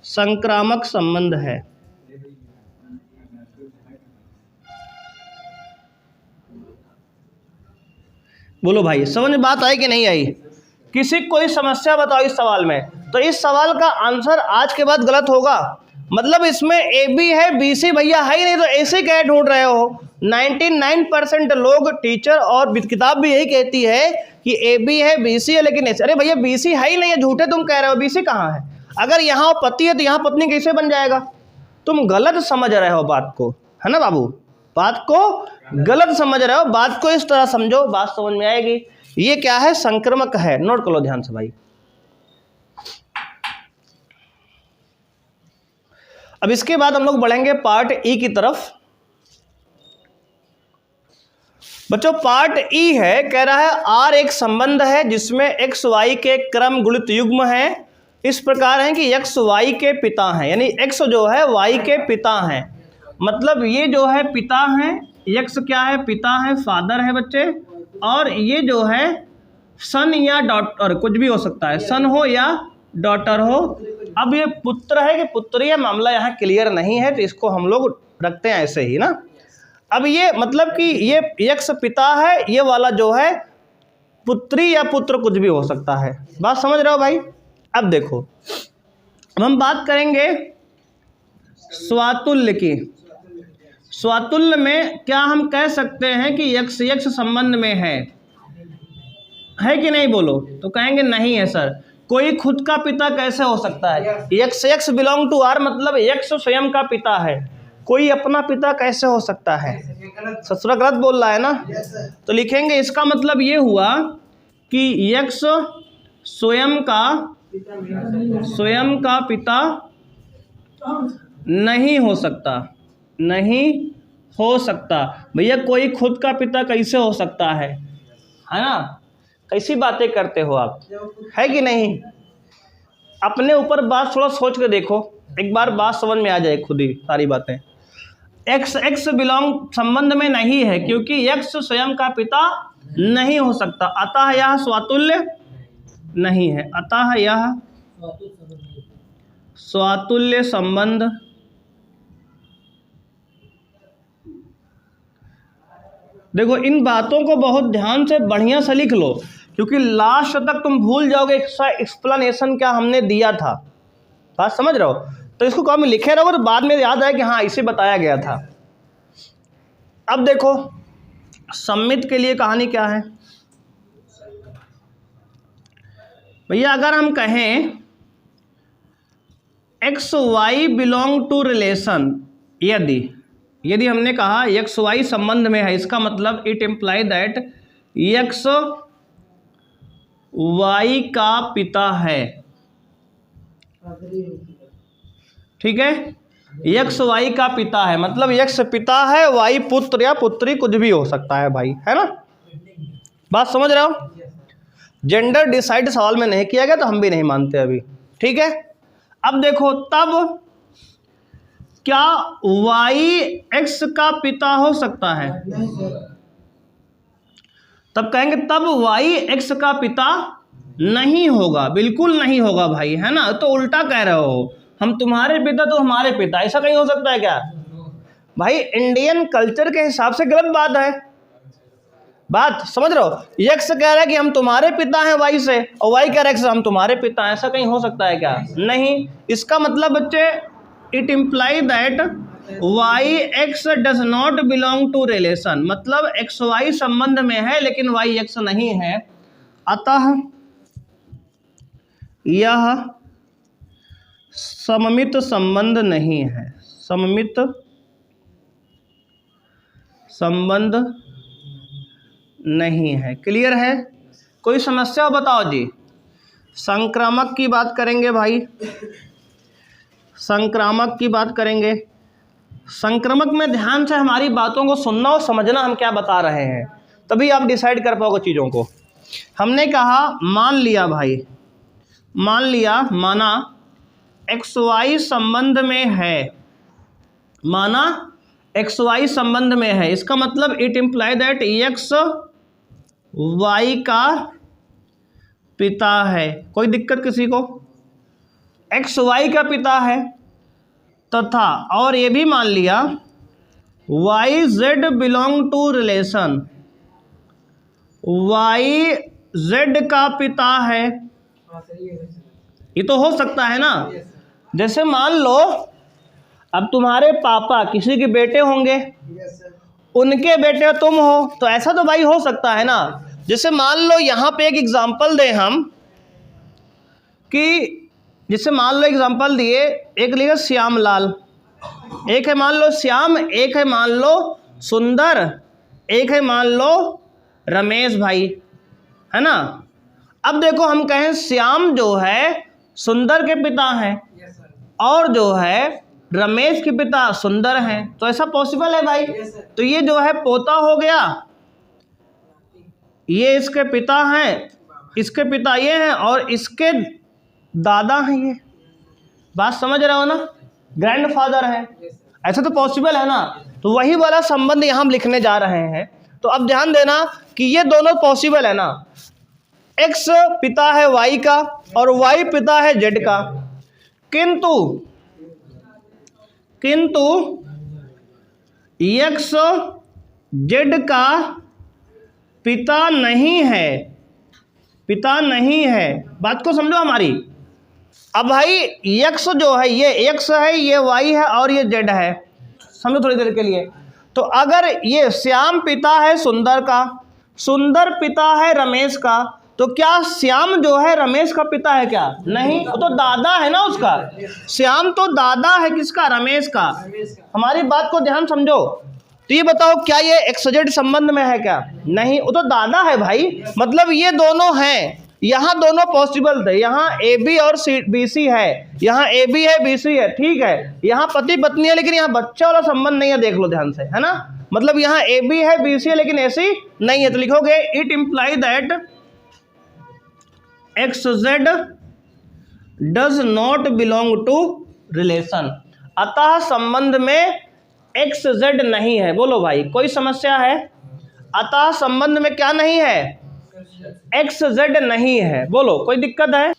संक्रामक संबंध है। बोलो भाई समझ में बात आई कि नहीं आई? किसी कोई समस्या बताओ इस सवाल में। तो इस सवाल का आंसर आज के बाद गलत होगा। मतलब इसमें ए बी है, बी सी भैया है ही नहीं, तो ऐसे क्या ढूंढ रहे हो? 99% लोग, टीचर और किताब भी यही कहती है कि ए बी है, बी सी है, लेकिन अरे भैया बी सी है ही नहीं है, झूठे तुम कह रहे हो। बी सी कहाँ है? अगर यहाँ पति है तो यहाँ पत्नी कैसे बन जाएगा? तुम गलत समझ रहे हो बात को, है ना बाबू? बात को गलत समझ रहे हो, बात को इस तरह समझो, बात समझ में आएगी। ये क्या है, संक्रमक है, नोट कर लो ध्यान से भाई। अब इसके बाद हम लोग बढ़ेंगे पार्ट ई की तरफ। बच्चों पार्ट ई है, कह रहा है आर एक संबंध है जिसमें एक्स वाई के क्रम गुणित युग्म है, इस प्रकार है कि एक्स वाई के पिता हैं, यानी एक्स जो है वाई के पिता हैं, मतलब ये जो है पिता हैं, एक्स क्या है, पिता है, फादर है बच्चे, और ये जो है सन या डॉटर, कुछ भी हो सकता है, सन हो या डॉटर हो। अब ये पुत्र है कि पुत्री है, मामला यहाँ क्लियर नहीं है, तो इसको हम लोग रखते हैं ऐसे ही ना। अब ये मतलब कि ये एक्स पिता है, ये वाला जो है पुत्री या पुत्र कुछ भी हो सकता है, बात समझ रहे हो भाई। अब देखो, अब हम बात करेंगे स्वातुल्य की। स्वातुल्य में क्या हम कह सकते हैं कि एक्स एक्स संबंध में है कि नहीं, बोलो तो कहेंगे नहीं है सर। कोई खुद का पिता कैसे हो सकता है, x x belong to R, मतलब एक्स स्वयं का पिता है, कोई अपना पिता कैसे हो सकता है, ससुरा गलत बोल रहा है ना। तो लिखेंगे इसका मतलब ये हुआ कि एक्स स्वयं का पिता नहीं हो सकता, नहीं हो सकता। भैया कोई खुद का पिता कैसे हो सकता है ना, कैसी बातें करते हो आप, है कि नहीं। अपने ऊपर बात थोड़ा सोच के देखो, एक बार बात समझ में आ जाए खुद ही सारी बातें। एक्स एक्स बिलोंग संबंध में नहीं है क्योंकि एक्स स्वयं का पिता नहीं हो सकता, अतः यह स्वातुल्य नहीं है, अतः यह स्वातुल्य संबंध देखो इन बातों को बहुत ध्यान से बढ़िया से लिख लो, क्योंकि लास्ट तक तुम भूल जाओगे इसका एक्सप्लेनेशन क्या हमने दिया था, बात समझ रहे हो। तो इसको कॉपी में लिखे रहोगे तो बाद में याद आए कि हाँ इसे बताया गया था। अब देखो सम्मित के लिए कहानी क्या है भैया, अगर हम कहें x y belong to relation, यदि हमने कहा एक्स वाई संबंध में है, इसका मतलब it imply that x y का पिता है, ठीक है, एक्स वाई का पिता है, मतलब एक्स पिता है, वाई पुत्र या पुत्री कुछ भी हो सकता है भाई, है ना, बात समझ रहे हो। जेंडर डिसाइड सवाल में नहीं किया गया तो हम भी नहीं मानते अभी, ठीक है। अब देखो तब क्या वाई एक्स का पिता हो सकता है, तब कहेंगे तब वाई एक्स का पिता नहीं होगा, बिल्कुल नहीं होगा भाई, है ना। तो उल्टा कह रहे हो, हम तुम्हारे पिता तो हमारे पिता, ऐसा कहीं हो सकता है क्या भाई, इंडियन कल्चर के हिसाब से गलत बात है, बात समझ रहे हो। एक्स कह रहा है कि हम तुम्हारे पिता हैं वाई से, और वाई कह रहा है हम तुम्हारे पिता हैं, ऐसा कहीं हो सकता है क्या, नहीं। इसका मतलब बच्चे it imply that y x does not belong to relation, मतलब एक्स वाई संबंध में है लेकिन वाई एक्स नहीं है, अतः यह सममित संबंध नहीं है, सममित संबंध नहीं है, क्लियर है। कोई समस्या बताओ जी। संक्रामक की बात करेंगे भाई, संक्रामक की बात करेंगे। संक्रामक में ध्यान से हमारी बातों को सुनना और समझना हम क्या बता रहे हैं, तभी आप डिसाइड कर पाओगे चीज़ों को। हमने कहा मान लिया भाई, मान लिया, माना एक्स वाई संबंध में है, माना एक्स वाई संबंध में है, इसका मतलब it imply that x y का पिता है। कोई दिक्कत किसी को, एक्स वाई का पिता है तथा और ये भी मान लिया y z belong to relation, y z का पिता है, ये तो हो सकता है ना। जैसे मान लो अब तुम्हारे पापा किसी के बेटे होंगे, उनके बेटे तुम हो, तो ऐसा तो भाई हो सकता है ना। जैसे मान लो यहाँ पे एक एग्जांपल दें हम कि जैसे मान लो एग्जांपल दिए, एक लिखा श्यामलाल, एक है मान लो श्याम, एक है मान लो सुंदर, एक है मान लो रमेश भाई, है ना। अब देखो हम कहें श्याम जो है सुंदर के पिता हैं और जो है रमेश के पिता सुंदर हैं, तो ऐसा पॉसिबल है भाई। तो ये जो है पोता हो गया, ये इसके पिता हैं, इसके पिता ये हैं और इसके दादा हैं, ये बात समझ रहे हो ना, ग्रैंडफादर है, ऐसा तो पॉसिबल है ना। तो वही वाला संबंध यहाँ हम लिखने जा रहे हैं। तो अब ध्यान देना कि ये दोनों पॉसिबल है ना, एक्स पिता है वाई का और वाई पिता है जेड का, किंतु एक्स जेड का पिता नहीं है, बात को समझो हमारी। अब भाई एक्स जो है ये एक्स है, ये वाई है और ये जेड है, समझो थोड़ी देर के लिए। तो अगर ये श्याम पिता है सुंदर का, सुंदर पिता है रमेश का, तो क्या श्याम जो है रमेश का पिता है क्या? नहीं, वो तो दादा है ना उसका। श्याम तो दादा है किसका? रमेश का। हमारी बात को ध्यान समझो। तो ये बताओ क्या ये एक्सजेड संबंध में है क्या? नहीं, वो तो दादा है भाई। मतलब ये दोनों हैं, यहाँ दोनों पॉसिबल थे, यहाँ ए बी और बी सी है, यहाँ ए बी है बी सी है, ठीक है। यहाँ पति पत्नी है लेकिन यहाँ बच्चा वाला संबंध नहीं है, देख लो ध्यान से, है ना। मतलब यहाँ ए बी है बी सी है लेकिन ऐसी नहीं है, तो लिखोगे it imply that x z does not belong to relation. अतः संबंध में एक्स जेड नहीं है। बोलो भाई कोई समस्या है? अतः संबंध में क्या नहीं है? एक्स जेड नहीं है। बोलो कोई दिक्कत है?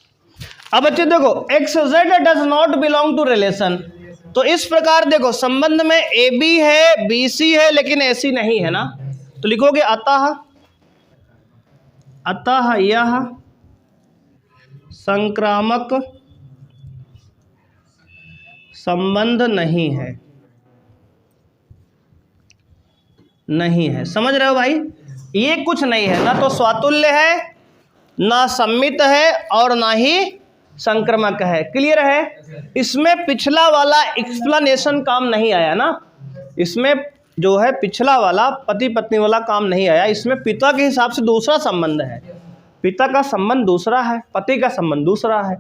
अब बच्चे देखो x z does not belong to relation, तो इस प्रकार देखो संबंध में ए बी है बी सी है लेकिन ऐसी नहीं है ना, तो लिखोगे अतः यह संक्रामक संबंध नहीं है। समझ रहे हो भाई? ये कुछ नहीं है, ना तो स्वातुल्य है, ना सम्मित है और ना ही संक्रमक है। क्लियर है? इसमें पिछला वाला एक्सप्लेनेशन काम नहीं आया ना, इसमें जो है पिछला वाला पति पत्नी वाला काम नहीं आया। इसमें पिता के हिसाब से दूसरा संबंध है, पिता का संबंध दूसरा है, पति का संबंध दूसरा है।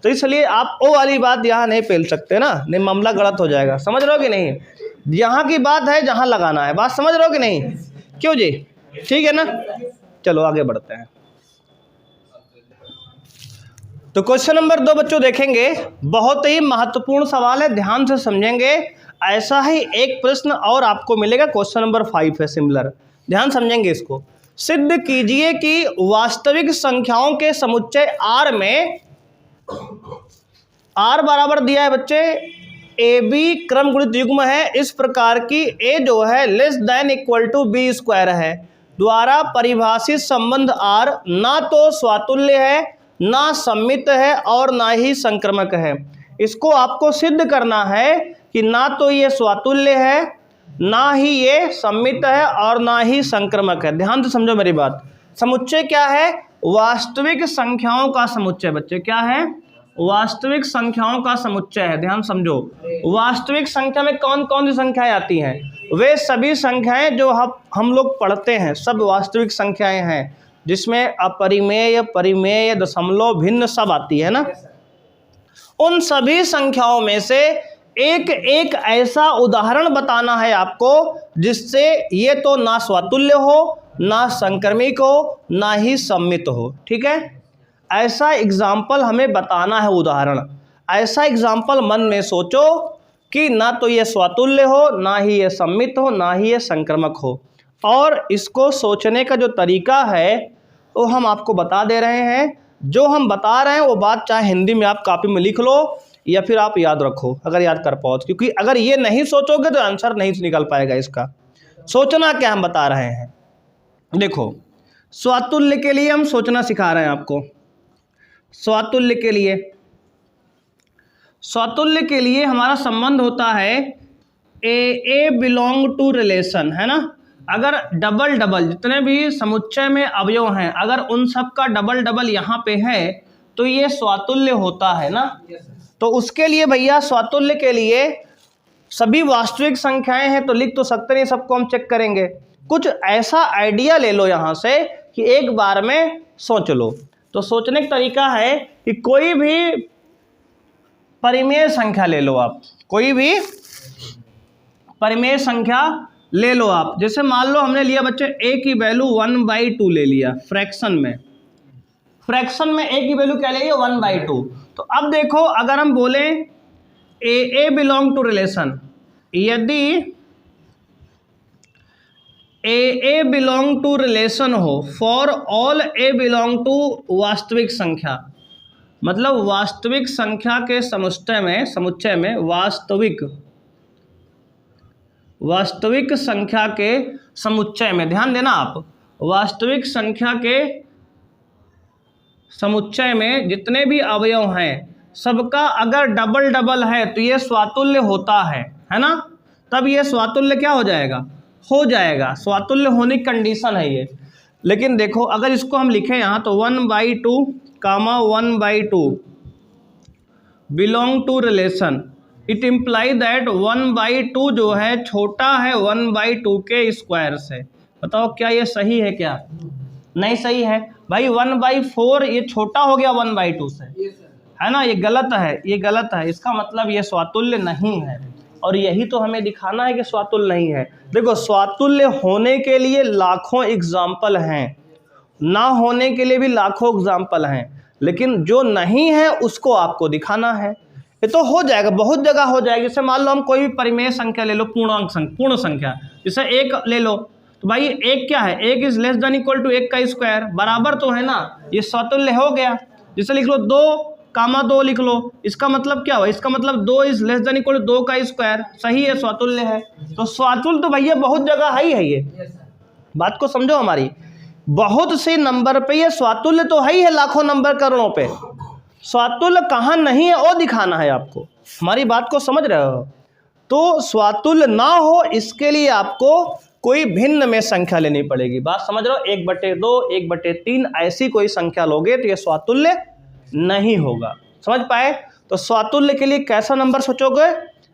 तो इसलिए आप वो वाली बात यहाँ नहीं पेल सकते ना, नहीं मामला गलत हो जाएगा। समझ रहे हो कि नहीं? यहाँ की बात है जहाँ लगाना है, बात समझ रहे हो कि नहीं? क्यों जी? ठीक है ना। चलो आगे बढ़ते हैं। तो क्वेश्चन नंबर 2 बच्चों देखेंगे, बहुत ही महत्वपूर्ण सवाल है, ध्यान से समझेंगे। ऐसा ही एक प्रश्न और आपको मिलेगा, क्वेश्चन नंबर 5 है सिमिलर, ध्यान समझेंगे इसको। सिद्ध कीजिए कि वास्तविक संख्याओं के समुच्चय R में R बराबर दिया है बच्चे ए बी क्रम गुणित युग्म है, इस प्रकार की A जो है less than equal to b square है, द्वारा परिभाषित संबंध R ना तो स्वातुल्य है, ना सम्मित है और ना ही संक्रमक है। इसको आपको सिद्ध करना है कि ना तो ये स्वातुल्य है, ना ही ये सम्मित है और ना ही संक्रमक है। ध्यान से समझो मेरी बात। समुच्चय क्या है? वास्तविक संख्याओं का समुच्चय। बच्चे क्या है? वास्तविक संख्याओं का समुच्चय है। ध्यान समझो, वास्तविक संख्या में कौन कौन सी संख्याएं आती हैं? वे सभी संख्याएं जो हम लोग पढ़ते हैं सब वास्तविक संख्याएं हैं, जिसमें अपरिमेय, परिमेय, दशमलव, भिन्न सब आती है ना। उन सभी संख्याओं में से एक एक ऐसा उदाहरण बताना है आपको जिससे ये तो ना स्वातुल्य हो, ना संक्रमिक हो, ना ही सम्मित हो। ठीक है, ऐसा एग्जाम्पल हमें बताना है, उदाहरण। ऐसा एग्जाम्पल मन में सोचो कि ना तो ये स्वातुल्य हो, ना ही ये सम्मित हो, ना ही ये संक्रमक हो। और इसको सोचने का जो तरीका है वो हम आपको बता दे रहे हैं। जो हम बता रहे हैं वो बात चाहे हिंदी में आप कॉपी में लिख लो या फिर आप याद रखो, अगर याद कर पाओ, क्योंकि अगर ये नहीं सोचोगे तो आंसर नहीं निकल पाएगा इसका। सोचना क्या हम बता रहे हैं, देखो स्वातुल्य के लिए हम सोचना सिखा रहे हैं आपको। स्वातुल्य के लिए हमारा संबंध होता है ए बिलोंग टू रिलेशन, है ना। अगर डबल डबल जितने भी समुच्चय में अवयव हैं, अगर उन सब का डबल डबल यहाँ पे है तो ये स्वातुल्य होता है ना। तो उसके लिए भैया स्वातुल्य के लिए सभी वास्तविक संख्याएं हैं तो लिख तो सकते नहीं, सबको हम चेक करेंगे। कुछ ऐसा आइडिया ले लो यहाँ से कि एक बार में सोच लो। तो सोचने का तरीका है कि कोई भी परिमेय संख्या ले लो आप, कोई भी परिमेय संख्या ले लो आप। जैसे मान लो हमने लिया बच्चे a की वैल्यू 1/2 ले लिया फ्रैक्शन में, फ्रैक्शन में a की वैल्यू क्या ले लिया 1/2। तो अब देखो अगर हम बोले a बिलोंग टू रिलेशन, यदि a बिलोंग टू रिलेशन हो for all a belong to वास्तविक संख्या, मतलब वास्तविक संख्या के समुच्चय में वास्तविक संख्या के समुच्चय में, ध्यान देना आप, वास्तविक संख्या के समुच्चय में जितने भी अवयव हैं सबका अगर डबल डबल है तो ये स्वातुल्य होता है ना। तब ये स्वातुल्य क्या हो जाएगा, स्वातुल्य होने की कंडीशन है ये। लेकिन देखो अगर इसको हम लिखें यहाँ तो 1/2 comma 1/2 belong to relation, it imply that 1/2 जो है छोटा है 1/2 के स्क्वायर से। बताओ क्या ये सही है? क्या नहीं सही है भाई। 1/4 ये छोटा हो गया 1/2 से, है ना, ये गलत है, ये गलत है। इसका मतलब ये स्वातुल्य नहीं है, और यही तो हमें दिखाना है कि स्वातुल्य नहीं है। देखो स्वातुल्य होने के लिए लाखों एग्जाम्पल हैं, ना होने के लिए भी लाखों एग्जाम्पल हैं, लेकिन जो नहीं है उसको आपको दिखाना है। ये तो हो जाएगा, बहुत जगह हो जाएगा। जैसे मान लो हम कोई भी परिमेय संख्या ले लो, पूर्ण संख्या, जैसे 1 ले लो, तो भाई 1 क्या है, 1 is less than equal to 1 का स्क्वायर, बराबर तो है ना, ये स्वातुल्य हो गया। जैसे लिख लो 2, 2 लिख लो, इसका मतलब क्या हुआ, इसका मतलब 2 is less than equal to 2 का स्क्वायर, सही है, स्वातुल्य है। तो स्वातुल्य तो भैया बहुत जगह है ये, बात को समझो हमारी, बहुत से नंबर पे ये स्वातुल्य तो है, लाखों नंबर करोड़ों पे। स्वातुल्य कहाँ नहीं है वो दिखाना है आपको, हमारी बात को समझ रहे हो। तो स्वातुल्य ना हो इसके लिए आपको कोई भिन्न में संख्या लेनी पड़ेगी, बात समझ रहे हो। 1/2, 1/3 ऐसी कोई संख्या लोगे तो ये स्वातुल्य नहीं होगा, समझ पाए। तो स्वातुल्य के लिए कैसा नंबर सोचोगे,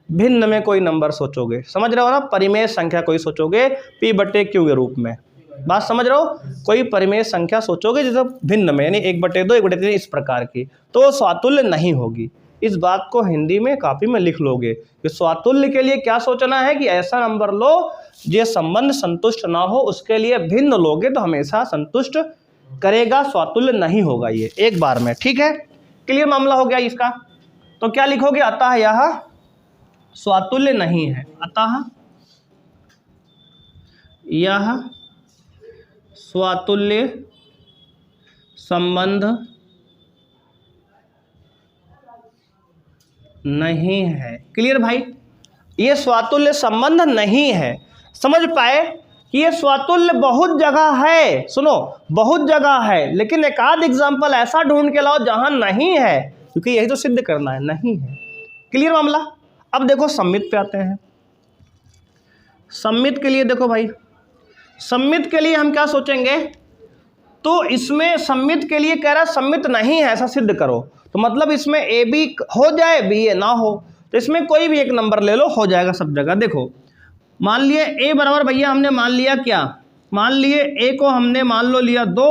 भिन्न में कोई नंबर सोचोगे, समझ रहे हो ना, परिमेय संख्या कोई सोचोगे P/Q के रूप में, बात समझ रहे हो। कोई परिमेय संख्या सोचोगे जैसे भिन्न में, यानी 1/2, 1/3 इस प्रकार की, तो स्वातुल्य नहीं होगी। इस बात को हिंदी में कॉपी में लिख लोगे कि स्वातुल्य के लिए क्या सोचना है कि ऐसा नंबर लो जो संबंध संतुष्ट ना हो, उसके लिए भिन्न लोगे तो हमेशा संतुष्ट करेगा, स्वातुल्य नहीं होगा ये, एक बार में, ठीक है। क्लियर मामला हो गया इसका। तो क्या लिखोगे, अतः यह स्वातुल्य नहीं है, अतः यह स्वातुल्य संबंध नहीं है। क्लियर भाई, ये स्वातुल्य संबंध नहीं है। समझ पाए कि ये स्वातुल्य बहुत जगह है, सुनो बहुत जगह है, लेकिन एक आध एग्जाम्पल ऐसा ढूंढ के लाओ जहां नहीं है, क्योंकि यही तो सिद्ध करना है, नहीं है। क्लियर मामला। अब देखो सम्मित पे आते हैं। सम्मित के लिए देखो भाई, सम्मित के लिए हम क्या सोचेंगे, तो इसमें सम्मित के लिए कह रहा सम्मित नहीं है ऐसा सिद्ध करो, तो मतलब इसमें ए बी हो जाए बी ए ना हो, तो इसमें कोई भी एक नंबर ले लो, हो जाएगा सब जगह। देखो मान लिए ए बराबर भैया हमने मान लिया क्या, मान लिए ए को हमने मान लो लिया 2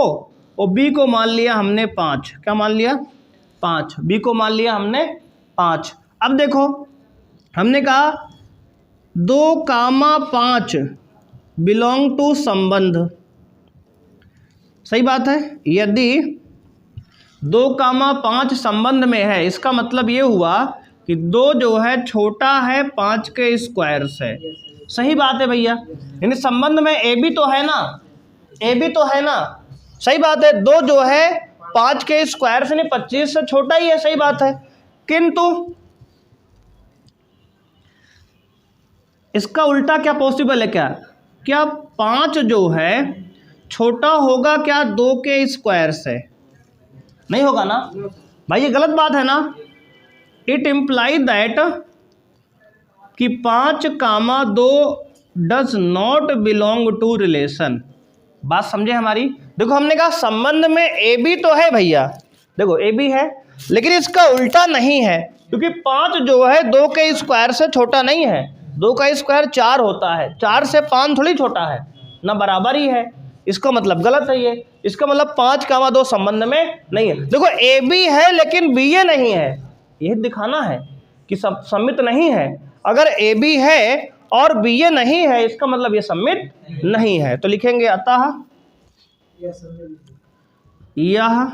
और बी को मान लिया हमने 5, क्या मान लिया 5, बी को मान लिया हमने 5। अब देखो हमने कहा 2,5 बिलोंग टू संबंध, सही बात है। यदि 2,5 संबंध में है, इसका मतलब ये हुआ कि 2 जो है छोटा है 5 के स्क्वायर से, सही बात है भैया, यानी संबंध में ए बी तो है ना, ए बी तो है ना, सही बात है। 2 जो है 5 के स्क्वायर से नहीं 25 से छोटा ही है, सही बात है। किंतु इसका उल्टा क्या पॉसिबल है, क्या 5 जो है छोटा होगा क्या 2 के स्क्वायर से, नहीं होगा ना भाई, ये गलत बात है ना। इट इम्प्लाई दैट कि 5,2 does not belong to relation, बात समझे हमारी। देखो हमने कहा संबंध में ए बी तो है भैया, देखो ए बी है, लेकिन इसका उल्टा नहीं है, क्योंकि 5 जो है 2 के स्क्वायर से छोटा नहीं है, 2 का स्क्वायर 4 होता है, 4 से 5 थोड़ी छोटा है ना, बराबर ही है। इसका मतलब गलत है ये, इसका मतलब 5, 2 संबंध में नहीं है। देखो ए बी है लेकिन बी ए नहीं है, ये दिखाना है कि सम्मित नहीं है। अगर ए बी है और बी ए नहीं है इसका मतलब ये सम्मित नहीं है। तो लिखेंगे अतः यह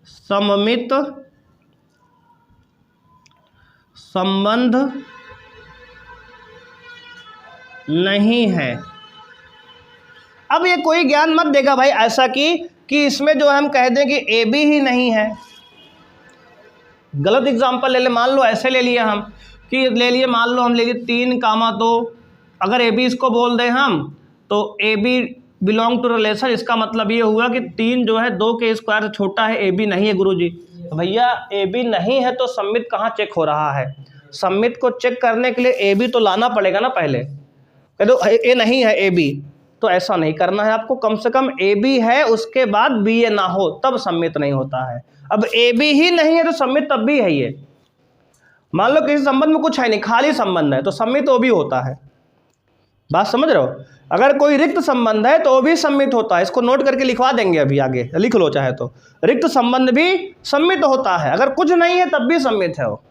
सममित संबंध नहीं है। अब ये कोई ज्ञान मत देगा भाई ऐसा कि इसमें जो हम कह दें कि ए बी ही नहीं है। गलत एग्जांपल ले ले, मान लो ऐसे ले लिए हम कि ले लिए, मान लो हम ले लिए 3, 2, अगर ए बी इसको बोल दें हम तो A B belong to relation, इसका मतलब ये हुआ कि 3 जो है 2 के स्क्वायर से छोटा है, ए बी नहीं है गुरुजी। तो भैया ए बी नहीं है तो सम्मित कहाँ चेक हो रहा है? सम्मित को चेक करने के लिए ए बी तो लाना पड़ेगा ना पहले। कह दो ए नहीं है ए बी, तो ऐसा नहीं करना है आपको, कम से कम ए बी है उसके बाद बी ए ना हो तब सम्मित नहीं होता है। अब ए बी ही नहीं है तो सम्मित तब भी है। ये मान लो किसी संबंध में कुछ है नहीं, खाली संबंध है तो सम्मित वो भी होता है। बात समझ रहे हो? अगर कोई रिक्त संबंध है तो वो भी सम्मित होता है। इसको नोट करके लिखवा देंगे अभी, आगे लिख लो चाहे तो। रिक्त संबंध भी सम्मित होता है, अगर कुछ नहीं है तब भी सम्मित है वो।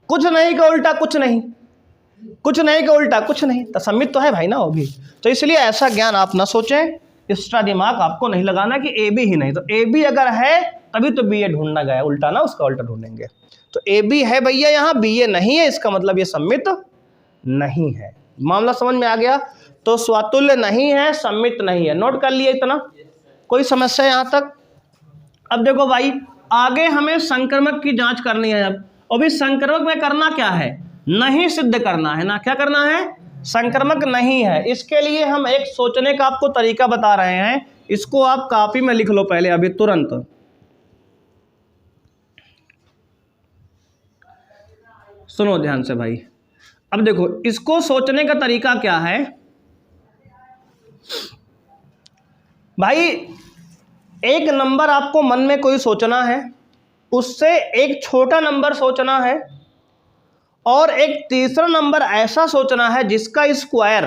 कुछ नहीं का उल्टा कुछ नहीं, कुछ नहीं का उल्टा कुछ नहीं, तो सम्मित तो है भाई ना वो भी। तो इसलिए ऐसा ज्ञान आप ना सोचें, एक्स्ट्रा दिमाग आपको नहीं लगाना कि ए बी ही नहीं। तो ए बी अगर है तभी तो बी ए ढूंढना गया, उल्टा ना उसका उल्टा ढूंढेंगे। तो ए बी है भैया यहाँ, बी ए नहीं है, इसका मतलब ये सम्मित नहीं है। मामला समझ में आ गया? तो स्वातुल्य नहीं है, सम्मित नहीं है। नोट कर लिया इतना? कोई समस्या यहाँ तक? अब देखो भाई आगे हमें संक्रमक की जांच करनी है। अब और भी संक्रमक में करना क्या है? नहीं सिद्ध करना है ना। क्या करना है? संक्रमक नहीं है। इसके लिए हम एक सोचने का आपको तरीका बता रहे हैं, इसको आप कॉपी में लिख लो पहले अभी तुरंत। सुनो ध्यान से भाई। अब देखो इसको सोचने का तरीका क्या है भाई, एक नंबर आपको मन में कोई सोचना है, उससे एक छोटा नंबर सोचना है और एक तीसरा नंबर ऐसा सोचना है जिसका स्क्वायर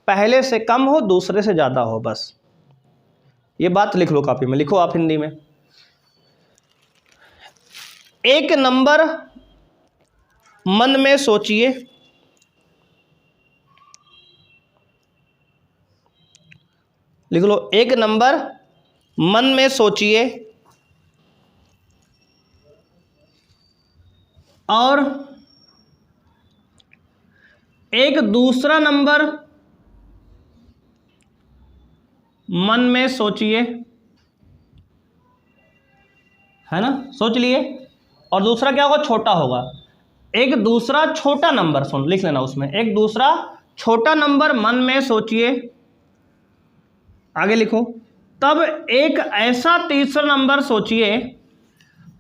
पहले से कम हो दूसरे से ज़्यादा हो। बस ये बात लिख लो कॉपी में, लिखो आप हिंदी में। एक नंबर मन में सोचिए, लिख लो एक नंबर मन में सोचिए और एक दूसरा नंबर मन में सोचिए, है ना? सोच लिए। और दूसरा क्या होगा? छोटा होगा। एक दूसरा छोटा नंबर, सुन लिख लेना उसमें, एक दूसरा छोटा नंबर मन में सोचिए, आगे लिखो। तब एक ऐसा तीसरा नंबर सोचिए,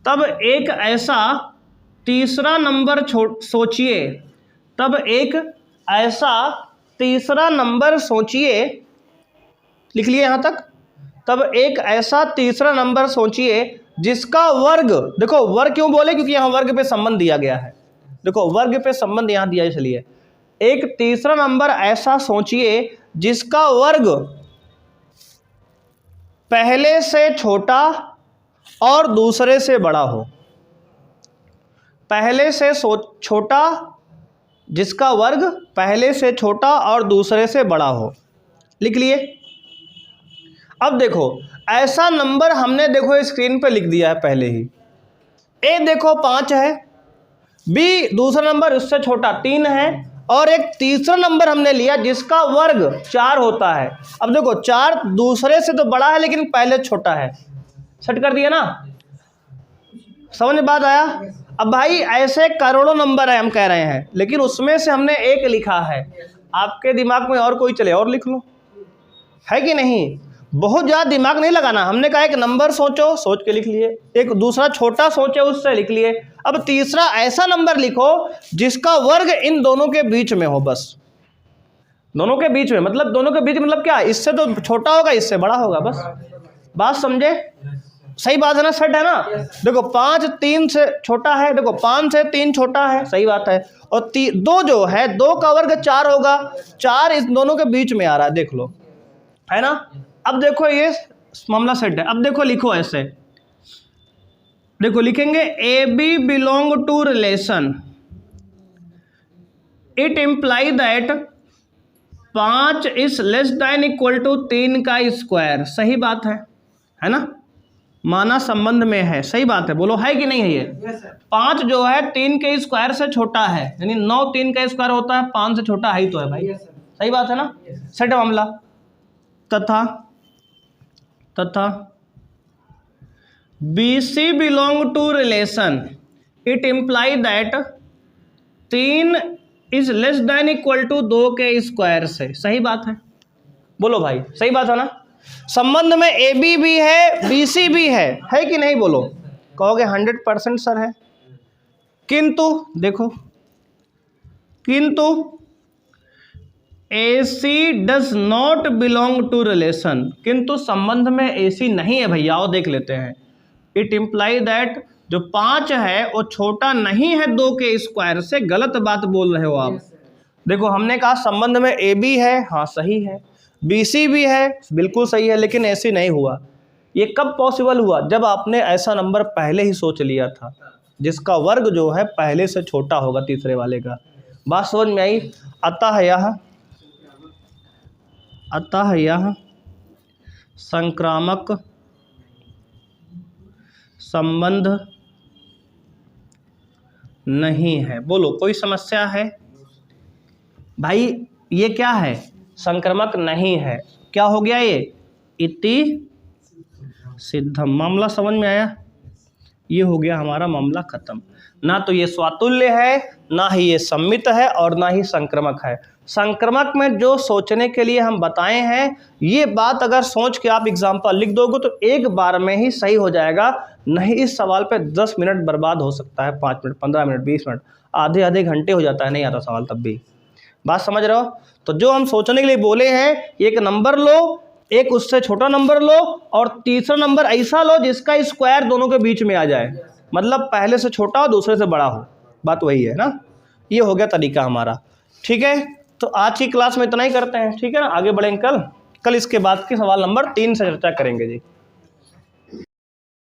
तब एक ऐसा तीसरा नंबर सोचिए, तब एक ऐसा तीसरा नंबर सोचिए, लिख लिए यहां तक? तब एक ऐसा तीसरा नंबर सोचिए जिसका वर्ग, देखो वर्ग क्यों बोले? क्योंकि यहां वर्ग पे संबंध दिया गया है। देखो वर्ग पे संबंध यहां दिया, इसलिए एक तीसरा नंबर ऐसा सोचिए जिसका वर्ग पहले से छोटा और दूसरे से बड़ा हो। पहले से छोटा, जिसका वर्ग पहले से छोटा और दूसरे से बड़ा हो। लिख लिए? अब देखो ऐसा नंबर हमने देखो स्क्रीन पे लिख दिया है पहले ही। ए देखो 5 है, बी दूसरा नंबर उससे छोटा 3 है, और एक तीसरा नंबर हमने लिया जिसका वर्ग 4 होता है। अब देखो 4 दूसरे से तो बड़ा है लेकिन पहले छोटा है। सेट कर दिया ना? समझ में बात आया? अब भाई ऐसे करोड़ों नंबर है हम कह रहे हैं, लेकिन उसमें से हमने एक लिखा है। आपके दिमाग में और कोई चले और लिख लो, है कि नहीं? बहुत ज़्यादा दिमाग नहीं लगाना। हमने कहा एक नंबर सोचो, सोच के लिख लिए। एक दूसरा छोटा सोचे, उससे लिख लिए। अब तीसरा ऐसा नंबर लिखो जिसका वर्ग इन दोनों के बीच में हो। बस दोनों के बीच में, मतलब दोनों के बीच मतलब क्या? इससे तो छोटा होगा, इससे बड़ा होगा। बस बात समझे? सही बात है ना? सेट है ना? देखो 5 3 से छोटा है, देखो 5 से 3 छोटा है, सही बात है। और 2 जो है 2 का वर्ग 4 होगा, 4 इस दोनों के बीच में आ रहा है, देख लो, है ना। अब देखो ये मामला सेट है। अब देखो लिखो ऐसे, देखो लिखेंगे A B belong to relation, it imply that 5 is less than equal to 3 का स्क्वायर। सही बात है ना, माना संबंध में है, सही बात है, बोलो है कि नहीं है ये? 5 जो है 3 के स्क्वायर से छोटा है, यानी 9 3 का स्क्वायर होता है, 5 से छोटा है ही तो है भाई, सही बात है ना। सेट मामला। तथा B C belong to relation, it imply that 3 is less than equal to 2 के स्क्वायर से। सही बात है, बोलो भाई, सही बात है ना। संबंध में ए बी भी है, बी सी भी है कि नहीं, बोलो। कहोगे 100% सर है, किंतु देखो, किंतु a c does not belong to relation, किंतु संबंध में ए सी नहीं है भैया, आओ देख लेते हैं। इट इम्प्लाई दैट जो 5 है वो छोटा नहीं है 2 के स्क्वायर से, गलत बात बोल रहे हो आप। देखो हमने कहा संबंध में ए बी है, हाँ सही है, बी सी भी है, बिल्कुल सही है, लेकिन ऐसे नहीं हुआ। ये कब पॉसिबल हुआ? जब आपने ऐसा नंबर पहले ही सोच लिया था जिसका वर्ग जो है पहले से छोटा होगा तीसरे वाले का। बात समझ में आई? अतः यह संक्रामक संबंध नहीं है। बोलो कोई समस्या है भाई? ये क्या है? संक्रामक नहीं है। क्या हो गया ये? इति सिद्धम। मामला समझ में आया? ये हो गया हमारा मामला खत्म। ना तो ये स्वातुल्य है, ना ही ये सम्मित है, और ना ही संक्रामक है। संक्रामक में जो सोचने के लिए हम बताए हैं, ये बात अगर सोच के आप एग्जाम्पल लिख दोगे तो एक बार में ही सही हो जाएगा। नहीं इस सवाल पे 10 मिनट बर्बाद हो सकता है, 5 मिनट, 15 मिनट, 20 मिनट, आधे घंटे हो जाता है, नहीं आता सवाल तब भी। बात समझ रहे हो? तो जो हम सोचने के लिए बोले हैं, एक नंबर लो, एक उससे छोटा नंबर लो, और तीसरा नंबर ऐसा लो जिसका स्क्वायर दोनों के बीच में आ जाए, मतलब पहले से छोटा हो दूसरे से बड़ा हो। बात वही है ना। ये हो गया तरीका हमारा, ठीक है। तो आज की क्लास में इतना ही करते हैं, ठीक है ना। आगे बढ़ेंगे कल इसके बाद के सवाल नंबर 3 से चर्चा करेंगे जी।